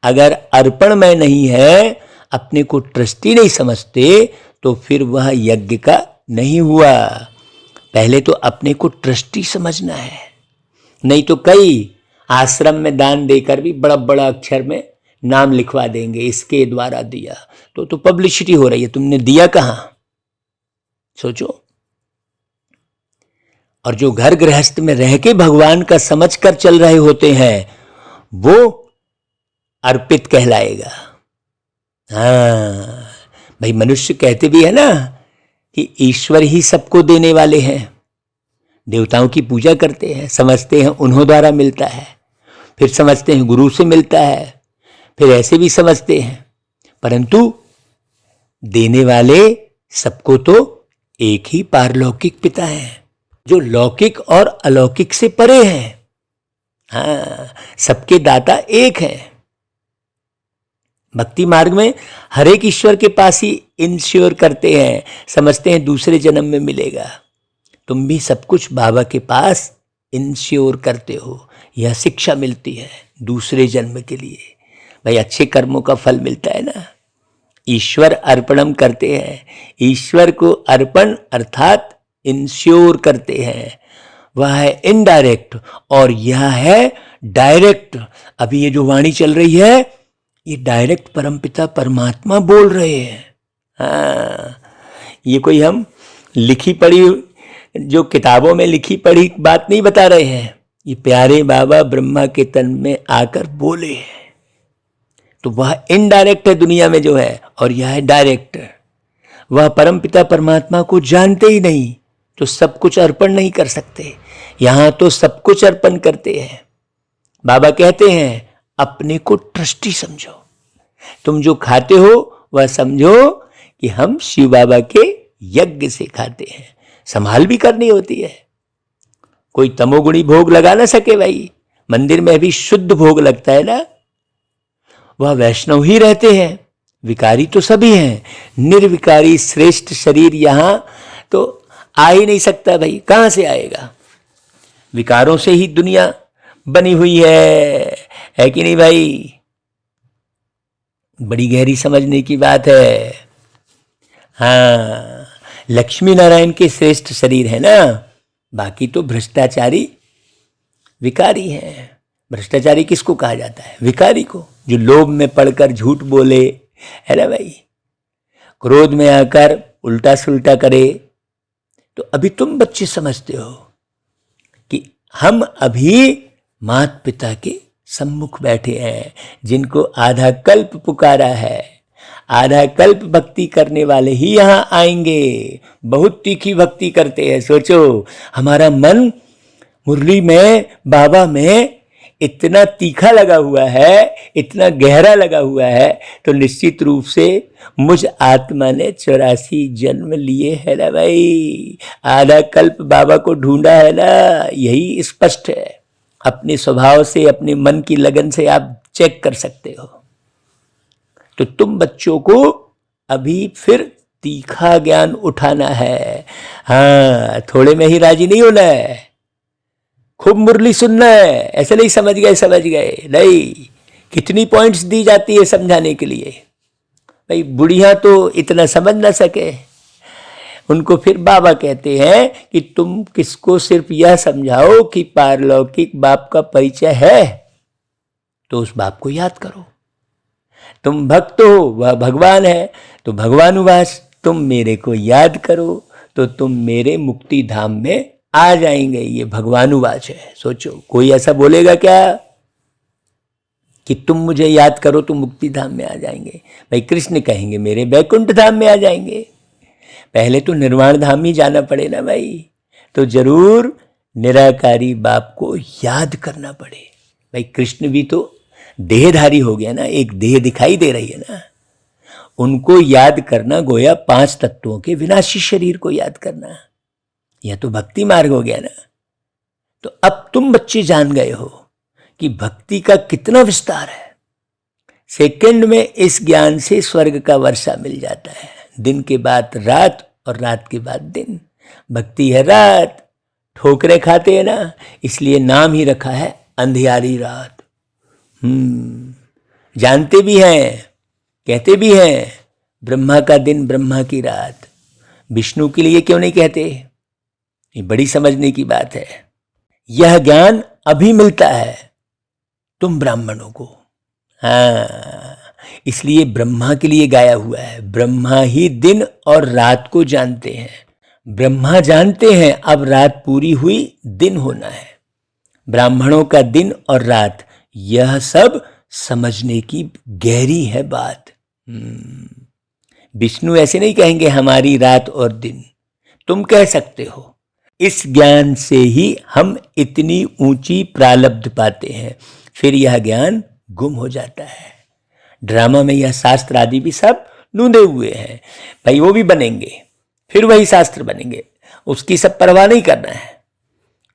अगर अर्पण में नहीं है, अपने को ट्रस्टी नहीं समझते तो फिर वह यज्ञ का नहीं हुआ। पहले तो अपने को ट्रस्टी समझना है, नहीं तो कई आश्रम में दान देकर भी बड़ा बड़ा अक्षर में नाम लिखवा देंगे, इसके द्वारा दिया, तो पब्लिसिटी हो रही है, तुमने दिया कहां, सोचो। और जो घर गृहस्थ में रह के भगवान का समझ कर चल रहे होते हैं वो अर्पित कहलाएगा। हाँ भाई, मनुष्य कहते भी है ना कि ईश्वर ही सबको देने वाले हैं। देवताओं की पूजा करते हैं, समझते हैं उन्हों द्वारा मिलता है, फिर समझते हैं गुरु से मिलता है, फिर ऐसे भी समझते हैं, परंतु देने वाले सबको तो एक ही पारलौकिक पिता है जो लौकिक और अलौकिक से परे हैं। हाँ, सबके दाता एक हैं। भक्ति मार्ग में हर एक ईश्वर के पास ही इंश्योर करते हैं, समझते हैं दूसरे जन्म में मिलेगा। तुम भी सब कुछ बाबा के पास इंश्योर करते हो, यह शिक्षा मिलती है दूसरे जन्म के लिए। भाई अच्छे कर्मों का फल मिलता है ना। ईश्वर अर्पणम करते हैं, ईश्वर को अर्पण अर्थात इंश्योर करते हैं, वह है इनडायरेक्ट और यह है डायरेक्ट। अभी ये जो वाणी चल रही है ये डायरेक्ट परमपिता परमात्मा बोल रहे हैं। हाँ, ये कोई हम लिखी पढ़ी जो किताबों में लिखी पढ़ी बात नहीं बता रहे हैं, ये प्यारे बाबा ब्रह्मा के तन में आकर बोले हैं। तो वह इनडायरेक्ट है दुनिया में जो है, और यह है डायरेक्ट। वह परमपिता परमात्मा को जानते ही नहीं तो सब कुछ अर्पण नहीं कर सकते। यहां तो सब कुछ अर्पण करते हैं। बाबा कहते हैं अपने को ट्रस्टी समझो, तुम जो खाते हो वह समझो कि हम शिव बाबा के यज्ञ से खाते हैं। संभाल भी करनी होती है, कोई तमोगुणी भोग लगा ना सके भाई। मंदिर में भी शुद्ध भोग लगता है ना, वह वैष्णव ही रहते हैं, विकारी तो सभी हैं। निर्विकारी श्रेष्ठ शरीर यहां तो आ ही नहीं सकता भाई, कहां से आएगा। विकारों से ही दुनिया बनी हुई है कि नहीं भाई। बड़ी गहरी समझने की बात है। हाँ, लक्ष्मी नारायण के श्रेष्ठ शरीर है ना, बाकी तो भ्रष्टाचारी विकारी हैं। भ्रष्टाचारी किसको कहा जाता है? विकारी को, जो लोभ में पड़कर झूठ बोले, है ना भाई, क्रोध में आकर उल्टा सुल्टा करे। तो अभी तुम बच्चे समझते हो कि हम अभी माता पिता के सम्मुख बैठे हैं, जिनको आधा कल्प पुकारा है। आधा कल्प भक्ति करने वाले ही यहां आएंगे। बहुत तीखी भक्ति करते हैं। सोचो, हमारा मन मुरली में, बाबा में इतना तीखा लगा हुआ है, इतना गहरा लगा हुआ है, तो निश्चित रूप से मुझ आत्मा ने 84 जन्म लिए है ना भाई। आधा कल्प बाबा को ढूंढा है ना, यही स्पष्ट है। अपने स्वभाव से, अपने मन की लगन से आप चेक कर सकते हो। तो तुम बच्चों को अभी फिर तीखा ज्ञान उठाना है। हाँ, थोड़े में ही राजी नहीं होना है, खूब मुरली सुनना है। ऐसे नहीं समझ गए नहीं, कितनी पॉइंट्स दी जाती है समझाने के लिए। भाई बुढ़िया तो इतना समझ ना सके, उनको फिर बाबा कहते हैं कि तुम किसको सिर्फ यह समझाओ कि पारलौकिक बाप का परिचय है, तो उस बाप को याद करो। तुम भक्त हो, वह भगवान है, तो भगवानुवास तुम मेरे को याद करो तो तुम मेरे मुक्ति धाम में आ जाएंगे। ये भगवानुवाच है। सोचो, कोई ऐसा बोलेगा क्या? कि तुम मुझे याद करो तो मुक्ति धाम में आ जाएंगे। भाई कृष्ण कहेंगे मेरे बैकुंठ धाम में आ जाएंगे। पहले तो निर्वाण धाम ही जाना पड़े ना भाई। तो जरूर निराकारी बाप को याद करना पड़े। भाई कृष्ण भी तो देहधारी हो गया ना, एक देह दिखाई दे रही है ना। उनको याद करना गोया 5 तत्वों के विनाशी शरीर को याद करना, यह तो भक्ति मार्ग हो गया ना। तो अब तुम बच्चे जान गए हो कि भक्ति का कितना विस्तार है। सेकंड में इस ज्ञान से स्वर्ग का वर्षा मिल जाता है। दिन के बाद रात और रात के बाद दिन। भक्ति है रात, ठोकरे खाते हैं ना, इसलिए नाम ही रखा है अंधियारी रात। जानते भी हैं, कहते भी हैं ब्रह्मा का दिन ब्रह्मा की रात। विष्णु के लिए क्यों नहीं कहते? ये बड़ी समझने की बात है। यह ज्ञान अभी मिलता है तुम ब्राह्मणों को। हाँ, इसलिए ब्रह्मा के लिए गाया हुआ है। ब्रह्मा ही दिन और रात को जानते हैं। ब्रह्मा जानते हैं अब रात पूरी हुई, दिन होना है। ब्राह्मणों का दिन और रात, यह सब समझने की गहरी है बात। विष्णु ऐसे नहीं कहेंगे हमारी रात और दिन, तुम कह सकते हो। इस ज्ञान से ही हम इतनी ऊंची प्रालब्ध पाते हैं, फिर यह ज्ञान गुम हो जाता है। ड्रामा में यह शास्त्र आदि भी सब नूंदे हुए हैं। भाई वो भी बनेंगे, फिर वही शास्त्र बनेंगे, उसकी सब परवाह नहीं करना है।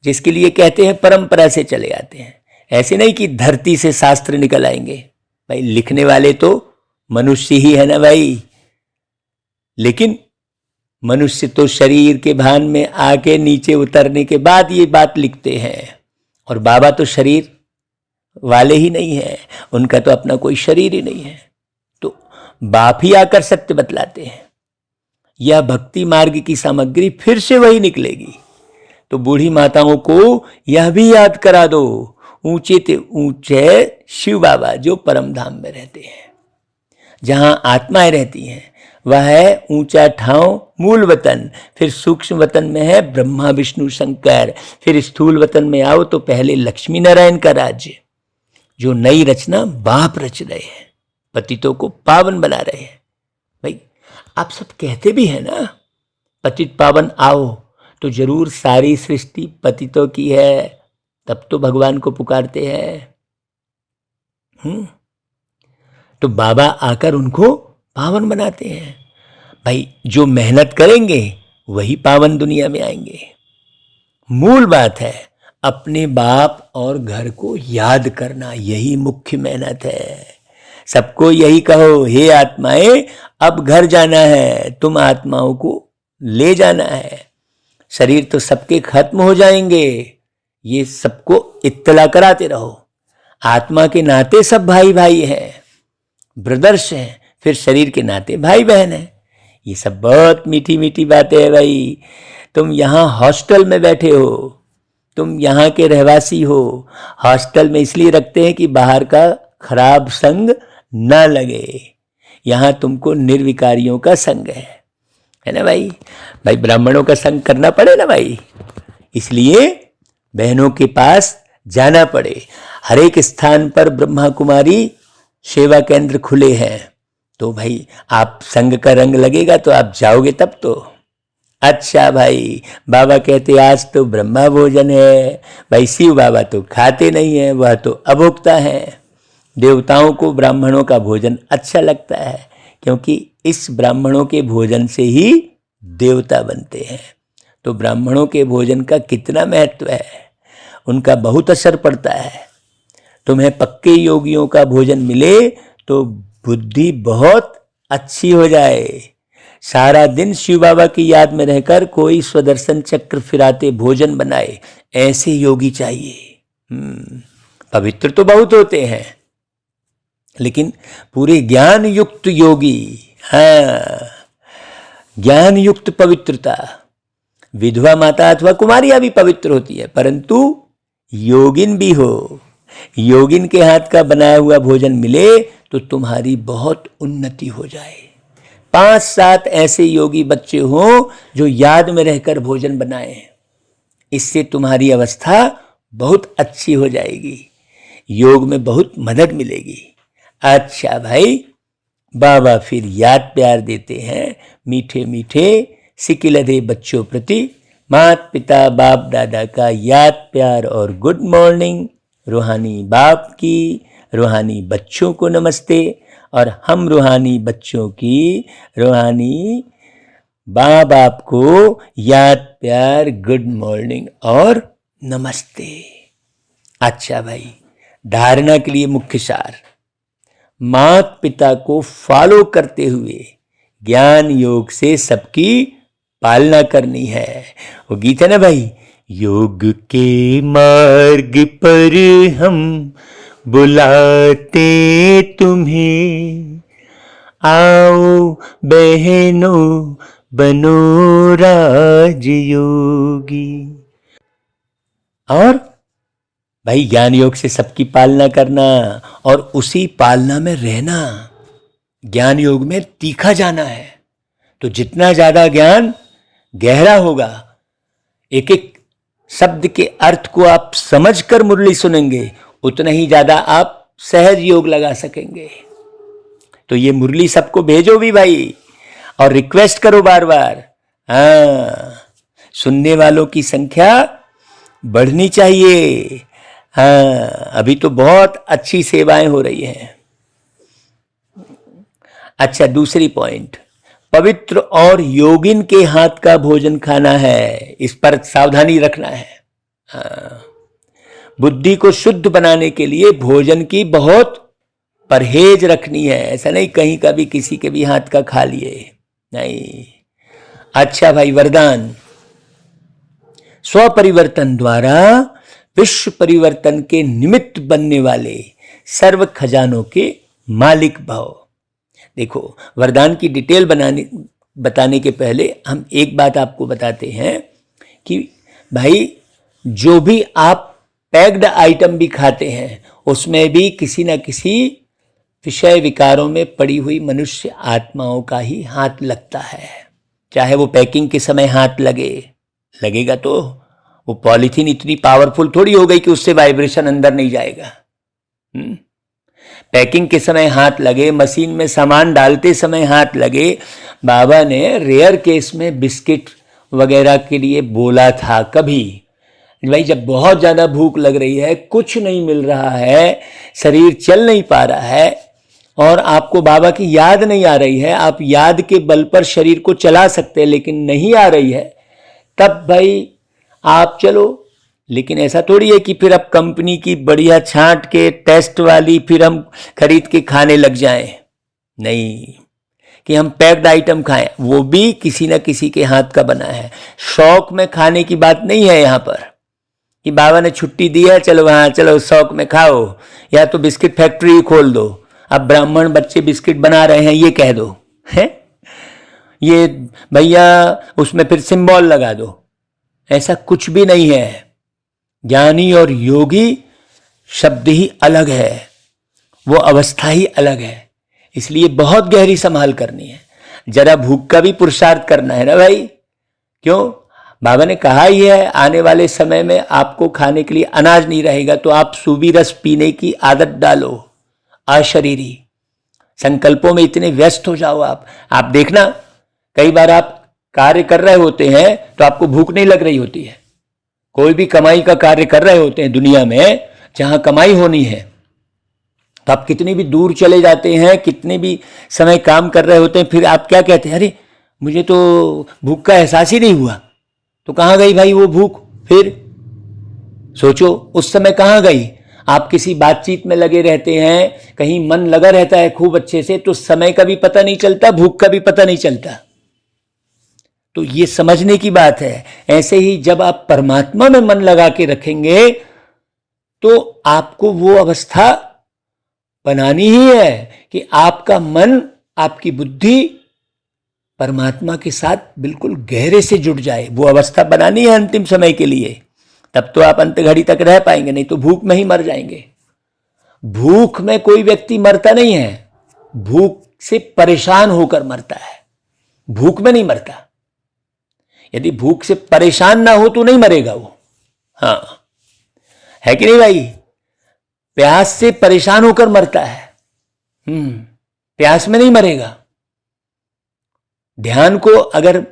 जिसके लिए कहते हैं परंपरा से चले आते हैं। ऐसे नहीं कि धरती से शास्त्र निकल आएंगे। भाई लिखने वाले तो मनुष्य ही है ना भाई, लेकिन मनुष्य तो शरीर के भान में आके नीचे उतरने के बाद ये बात लिखते हैं। और बाबा तो शरीर वाले ही नहीं है, उनका तो अपना कोई शरीर ही नहीं है। तो बाप ही आकर सत्य बतलाते हैं। यह भक्ति मार्ग की सामग्री फिर से वही निकलेगी। तो बूढ़ी माताओं को यह भी याद करा दो, ऊंचे ते ऊंचे शिव बाबा जो परम धाम में रहते हैं, जहां आत्माएं रहती हैं, वह है ऊंचा ठाव मूल वतन। फिर सूक्ष्म वतन में है ब्रह्मा विष्णु शंकर। फिर स्थूल वतन में आओ तो पहले लक्ष्मी नारायण का राज्य, जो नई रचना बाप रच रहे हैं, पतितों को पावन बना रहे हैं। भाई आप सब कहते भी हैं ना पतित पावन आओ, तो जरूर सारी सृष्टि पतितों की है, तब तो भगवान को पुकारते हैं। तो बाबा आकर उनको पावन बनाते हैं। भाई जो मेहनत करेंगे वही पावन दुनिया में आएंगे। मूल बात है अपने बाप और घर को याद करना, यही मुख्य मेहनत है। सबको यही कहो, हे आत्माएं अब घर जाना है, तुम आत्माओं को ले जाना है। शरीर तो सबके खत्म हो जाएंगे, ये सबको इत्तला कराते रहो। आत्मा के नाते सब भाई भाई हैं, ब्रदर्स हैं, फिर शरीर के नाते भाई बहन हैं। ये सब बहुत मीठी मीठी बातें हैं भाई। तुम यहाँ हॉस्टल में बैठे हो, तुम यहाँ के रहवासी हो। हॉस्टल में इसलिए रखते हैं कि बाहर का खराब संग ना लगे। यहाँ तुमको निर्विकारियों का संग है ना भाई। भाई ब्राह्मणों का संग करना पड़े ना भाई, इसलिए बहनों के पास जाना पड़े। हर एक स्थान पर ब्रह्मा कुमारी सेवा केंद्र खुले हैं। तो भाई आप संग का रंग लगेगा तो आप जाओगे तब तो। अच्छा भाई बाबा कहते आज तो ब्रह्मा भोजन है। भाई शिव बाबा तो खाते नहीं है, वह तो अभोक्ता है। देवताओं को ब्राह्मणों का भोजन अच्छा लगता है, क्योंकि इस ब्राह्मणों के भोजन से ही देवता बनते हैं। तो ब्राह्मणों के भोजन का कितना महत्व है, उनका बहुत असर पड़ता है। तुम्हें पक्के योगियों का भोजन मिले तो बुद्धि बहुत अच्छी हो जाए। सारा दिन शिव बाबा की याद में रहकर कोई स्वदर्शन चक्र फिराते भोजन बनाए, ऐसे योगी चाहिए। पवित्र तो बहुत होते हैं, लेकिन पूरे ज्ञान युक्त योगी। हाँ, ज्ञान युक्त पवित्रता। विधवा माता अथवा कुमारियां भी पवित्र होती है, परंतु योगिन भी हो। योगिन के हाथ का बनाया हुआ भोजन मिले तो तुम्हारी बहुत उन्नति हो जाए। 5-7 ऐसे योगी बच्चे हों जो याद में रहकर भोजन बनाएं, इससे तुम्हारी अवस्था बहुत अच्छी हो जाएगी। योग में बहुत मदद मिलेगी। अच्छा भाई, बाबा फिर याद प्यार देते हैं मीठे मीठे सिकिलधे बच्चों प्रति, माता पिता बाप दादा का याद प्यार और गुड मॉर्निंग। रूहानी बाप की रूहानी बच्चों को नमस्ते, और हम रूहानी बच्चों की रूहानी माँ बाप को याद प्यार गुड मॉर्निंग और नमस्ते। अच्छा भाई, धारणा के लिए मुख्य सार, माता पिता को फॉलो करते हुए ज्ञान योग से सबकी पालना करनी है। वो गीत है ना भाई, योग के मार्ग पर हम बुलाते तुम्हें, आओ बहनों बनो राज योगी। और भाई ज्ञान योग से सबकी पालना करना और उसी पालना में रहना। ज्ञान योग में तीखा जाना है, तो जितना ज्यादा ज्ञान गहरा होगा, एक एक शब्द के अर्थ को आप समझकर मुरली सुनेंगे, उतना ही ज्यादा आप सहज योग लगा सकेंगे। तो ये मुरली सबको भेजो भी भाई, और रिक्वेस्ट करो बार बार। हाँ, सुनने वालों की संख्या बढ़नी चाहिए। हाँ, अभी तो बहुत अच्छी सेवाएं हो रही हैं। अच्छा, दूसरी पॉइंट, पवित्र और योगिन के हाथ का भोजन खाना है, इस पर सावधानी रखना है। हाँ, बुद्धि को शुद्ध बनाने के लिए भोजन की बहुत परहेज रखनी है। ऐसा नहीं कहीं का भी किसी के भी हाथ का खा लिए, नहीं। अच्छा भाई, वरदान, स्व परिवर्तन द्वारा विश्व परिवर्तन के निमित्त बनने वाले सर्व खजानों के मालिक भव। देखो, वरदान की डिटेल बताने के पहले हम एक बात आपको बताते हैं कि भाई, जो भी आप पैक्ड आइटम भी खाते हैं, उसमें भी किसी न किसी विषय विकारों में पड़ी हुई मनुष्य आत्माओं का ही हाथ लगता है। चाहे वो पैकिंग के समय हाथ लगेगा तो वो पॉलीथीन इतनी पावरफुल थोड़ी हो गई कि उससे वाइब्रेशन अंदर नहीं जाएगा। पैकिंग के समय हाथ लगे, मशीन में सामान डालते समय हाथ लगे। बाबा ने रेयर केस में बिस्किट वगैरह के लिए बोला था कभी, भाई जब बहुत ज्यादा भूख लग रही है, कुछ नहीं मिल रहा है, शरीर चल नहीं पा रहा है और आपको बाबा की याद नहीं आ रही है, आप याद के बल पर शरीर को चला सकते हैं लेकिन नहीं आ रही है, तब भाई आप चलो। लेकिन ऐसा थोड़ी है कि फिर अब कंपनी की बढ़िया छांट के टेस्ट वाली फिर हम खरीद के खाने लग जाएं। नहीं, कि हम पैक्ड आइटम खाएं, वो भी किसी न किसी के हाथ का बना है। शौक में खाने की बात नहीं है यहाँ पर कि बाबा ने छुट्टी दी है, चलो वहाँ चलो शौक में खाओ, या तो बिस्किट फैक्ट्री खोल दो, अब ब्राह्मण बच्चे बिस्किट बना रहे हैं ये कह दो, है ये भैया उसमें फिर सिंबल लगा दो। ऐसा कुछ भी नहीं है। ज्ञानी और योगी शब्द ही अलग है, वो अवस्था ही अलग है, इसलिए बहुत गहरी संभाल करनी है। जरा भूख का भी पुरुषार्थ करना है ना भाई। क्यों? बाबा ने कहा ही है, आने वाले समय में आपको खाने के लिए अनाज नहीं रहेगा तो आप सूबी रस पीने की आदत डालो। अशरीरी संकल्पों में इतने व्यस्त हो जाओ आप देखना, कई बार आप कार्य कर रहे होते हैं तो आपको भूख नहीं लग रही होती है। कोई भी कमाई का कार्य कर रहे होते हैं दुनिया में, जहां कमाई होनी है, तो आप कितनी भी दूर चले जाते हैं, कितने भी समय काम कर रहे होते हैं, फिर आप क्या कहते हैं, अरे मुझे तो भूख का एहसास ही नहीं हुआ। तो कहां गई भाई वो भूख? फिर सोचो उस समय कहां गई? आप किसी बातचीत में लगे रहते हैं, कहीं मन लगा रहता है खूब अच्छे से, तो समय का भी पता नहीं चलता, भूख का भी पता नहीं चलता। तो ये समझने की बात है। ऐसे ही जब आप परमात्मा में मन लगा के रखेंगे तो आपको वो अवस्था बनानी ही है कि आपका मन, आपकी बुद्धि परमात्मा के साथ बिल्कुल गहरे से जुड़ जाए। वो अवस्था बनानी है अंतिम समय के लिए, तब तो आप अंत घड़ी तक रह पाएंगे, नहीं तो भूख में ही मर जाएंगे। भूख में कोई व्यक्ति मरता नहीं है, भूख से परेशान होकर मरता है, भूख में नहीं मरता। यदि भूख से परेशान ना हो तो नहीं मरेगा वो। हाँ, है कि नहीं भाई? प्यास से परेशान होकर मरता है, प्यास में नहीं मरेगा। ध्यान को अगर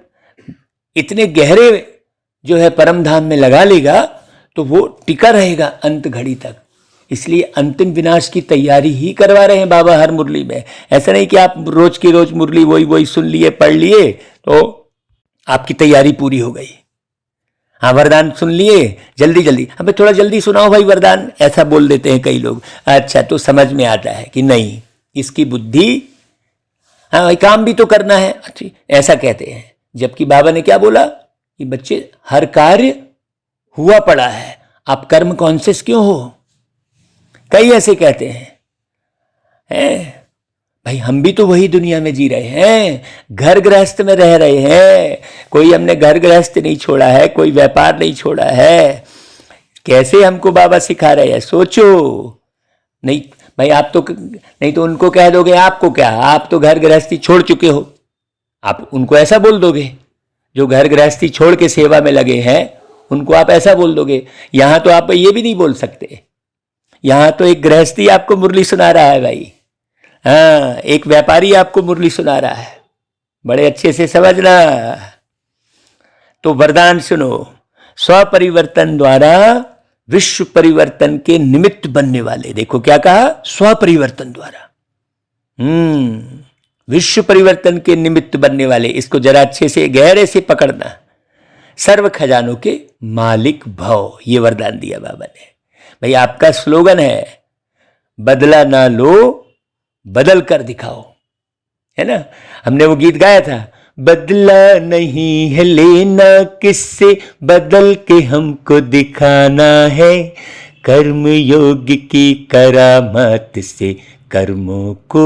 इतने गहरे जो है परम धाम में लगा लेगा तो वो टिका रहेगा अंत घड़ी तक। इसलिए अंतिम विनाश की तैयारी ही करवा रहे हैं बाबा हर मुरली में। ऐसा नहीं कि आप रोज की रोज मुरली वही सुन लिए, पढ़ लिए तो आपकी तैयारी पूरी हो गई। हाँ, वरदान सुन लिए जल्दी जल्दी, हमें थोड़ा जल्दी सुनाओ भाई वरदान, ऐसा बोल देते हैं कई लोग। अच्छा, तो समझ में आता है कि नहीं, इसकी बुद्धि, हाँ भाई काम भी तो करना है, अच्छा ऐसा कहते हैं। जबकि बाबा ने क्या बोला कि बच्चे हर कार्य हुआ पड़ा है, आप कर्म कॉन्शियस क्यों हो। कई ऐसे कहते हैं भाई हम भी तो वही दुनिया में जी रहे हैं, घर गृहस्थ में रह रहे हैं, कोई हमने घर गृहस्थ नहीं छोड़ा है, कोई व्यापार नहीं छोड़ा है। कैसे हमको बाबा सिखा रहे हैं, सोचो। नहीं भाई आप तो, नहीं तो उनको कह दोगे आपको क्या, आप तो घर गृहस्थी छोड़ चुके हो, आप उनको ऐसा बोल दोगे। जो घर गृहस्थी छोड़ के सेवा में लगे हैं उनको आप ऐसा बोल दोगे। यहां तो आप ये भी नहीं बोल सकते, यहां तो एक गृहस्थी आपको मुरली सुना रहा है भाई, हाँ एक व्यापारी आपको मुरली सुना रहा है, बड़े अच्छे से समझना। तो वरदान सुनो, स्वपरिवर्तन द्वारा विश्व परिवर्तन के निमित्त बनने वाले, देखो क्या कहा, स्वपरिवर्तन द्वारा विश्व परिवर्तन के निमित्त बनने वाले, इसको जरा अच्छे से गहरे से पकड़ना। सर्व खजानों के मालिक भव, ये वरदान दिया बाबा ने। भाई आपका स्लोगन है बदला ना लो बदल कर दिखाओ, है ना। हमने वो गीत गाया था, बदला नहीं है लेना किससे, बदल के हमको दिखाना है, कर्म योग की करामात से कर्मों को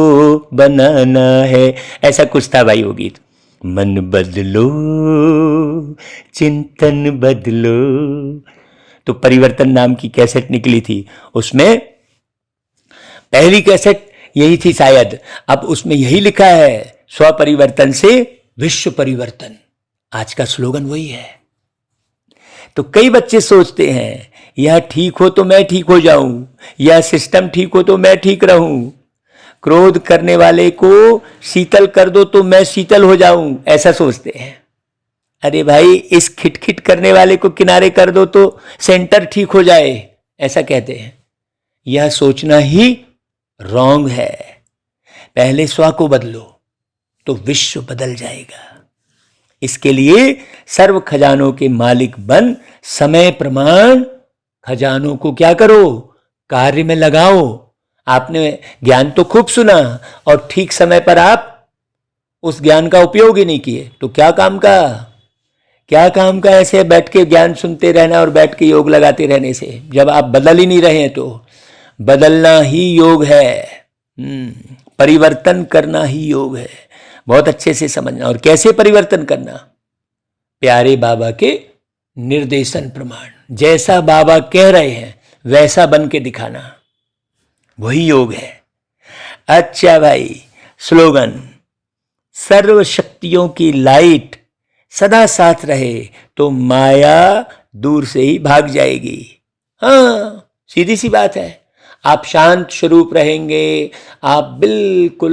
बनाना है। ऐसा कुछ था भाई वो गीत। मन बदलो चिंतन बदलो, तो परिवर्तन नाम की कैसेट निकली थी, उसमें पहली कैसेट यही थी शायद। अब उसमें यही लिखा है, स्वपरिवर्तन से विश्व परिवर्तन। आज का स्लोगन वही है। तो कई बच्चे सोचते हैं यह ठीक हो तो मैं ठीक हो जाऊं, यह सिस्टम ठीक हो तो मैं ठीक रहूं, क्रोध करने वाले को शीतल कर दो तो मैं शीतल हो जाऊं, ऐसा सोचते हैं। अरे भाई इस खिटखिट करने वाले को किनारे कर दो तो सेंटर ठीक हो जाए, ऐसा कहते हैं। यह सोचना ही रॉन्ग है। पहले स्व को बदलो तो विश्व बदल जाएगा। इसके लिए सर्व खजानों के मालिक बन समय प्रमाण खजानों को क्या करो, कार्य में लगाओ। आपने ज्ञान तो खूब सुना और ठीक समय पर आप उस ज्ञान का उपयोग ही नहीं किए तो क्या काम का, क्या काम का ऐसे बैठ के ज्ञान सुनते रहना और बैठ के योग लगाते रहने से, जब आप बदल ही नहीं रहे हैं। तो बदलना ही योग है, परिवर्तन करना ही योग है। बहुत अच्छे से समझना। और कैसे परिवर्तन करना, प्यारे बाबा के निर्देशन प्रमाण, जैसा बाबा कह रहे हैं वैसा बन के दिखाना, वही योग है। अच्छा भाई, स्लोगन, सर्व शक्तियों की लाइट सदा साथ रहे तो माया दूर से ही भाग जाएगी। हाँ, सीधी सी बात है। आप शांत स्वरूप रहेंगे, आप बिल्कुल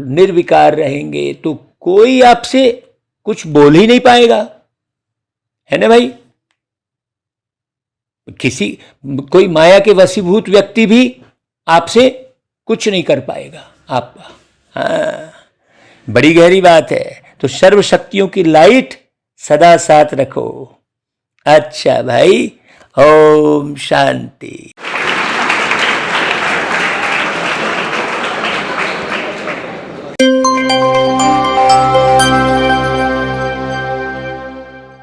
निर्विकार रहेंगे तो कोई आपसे कुछ बोल ही नहीं पाएगा, है ना भाई। कोई माया के वशीभूत व्यक्ति भी आपसे कुछ नहीं कर पाएगा आपका। हाँ, बड़ी गहरी बात है। तो सर्व शक्तियों की लाइट सदा साथ रखो। अच्छा भाई, ओम शांति।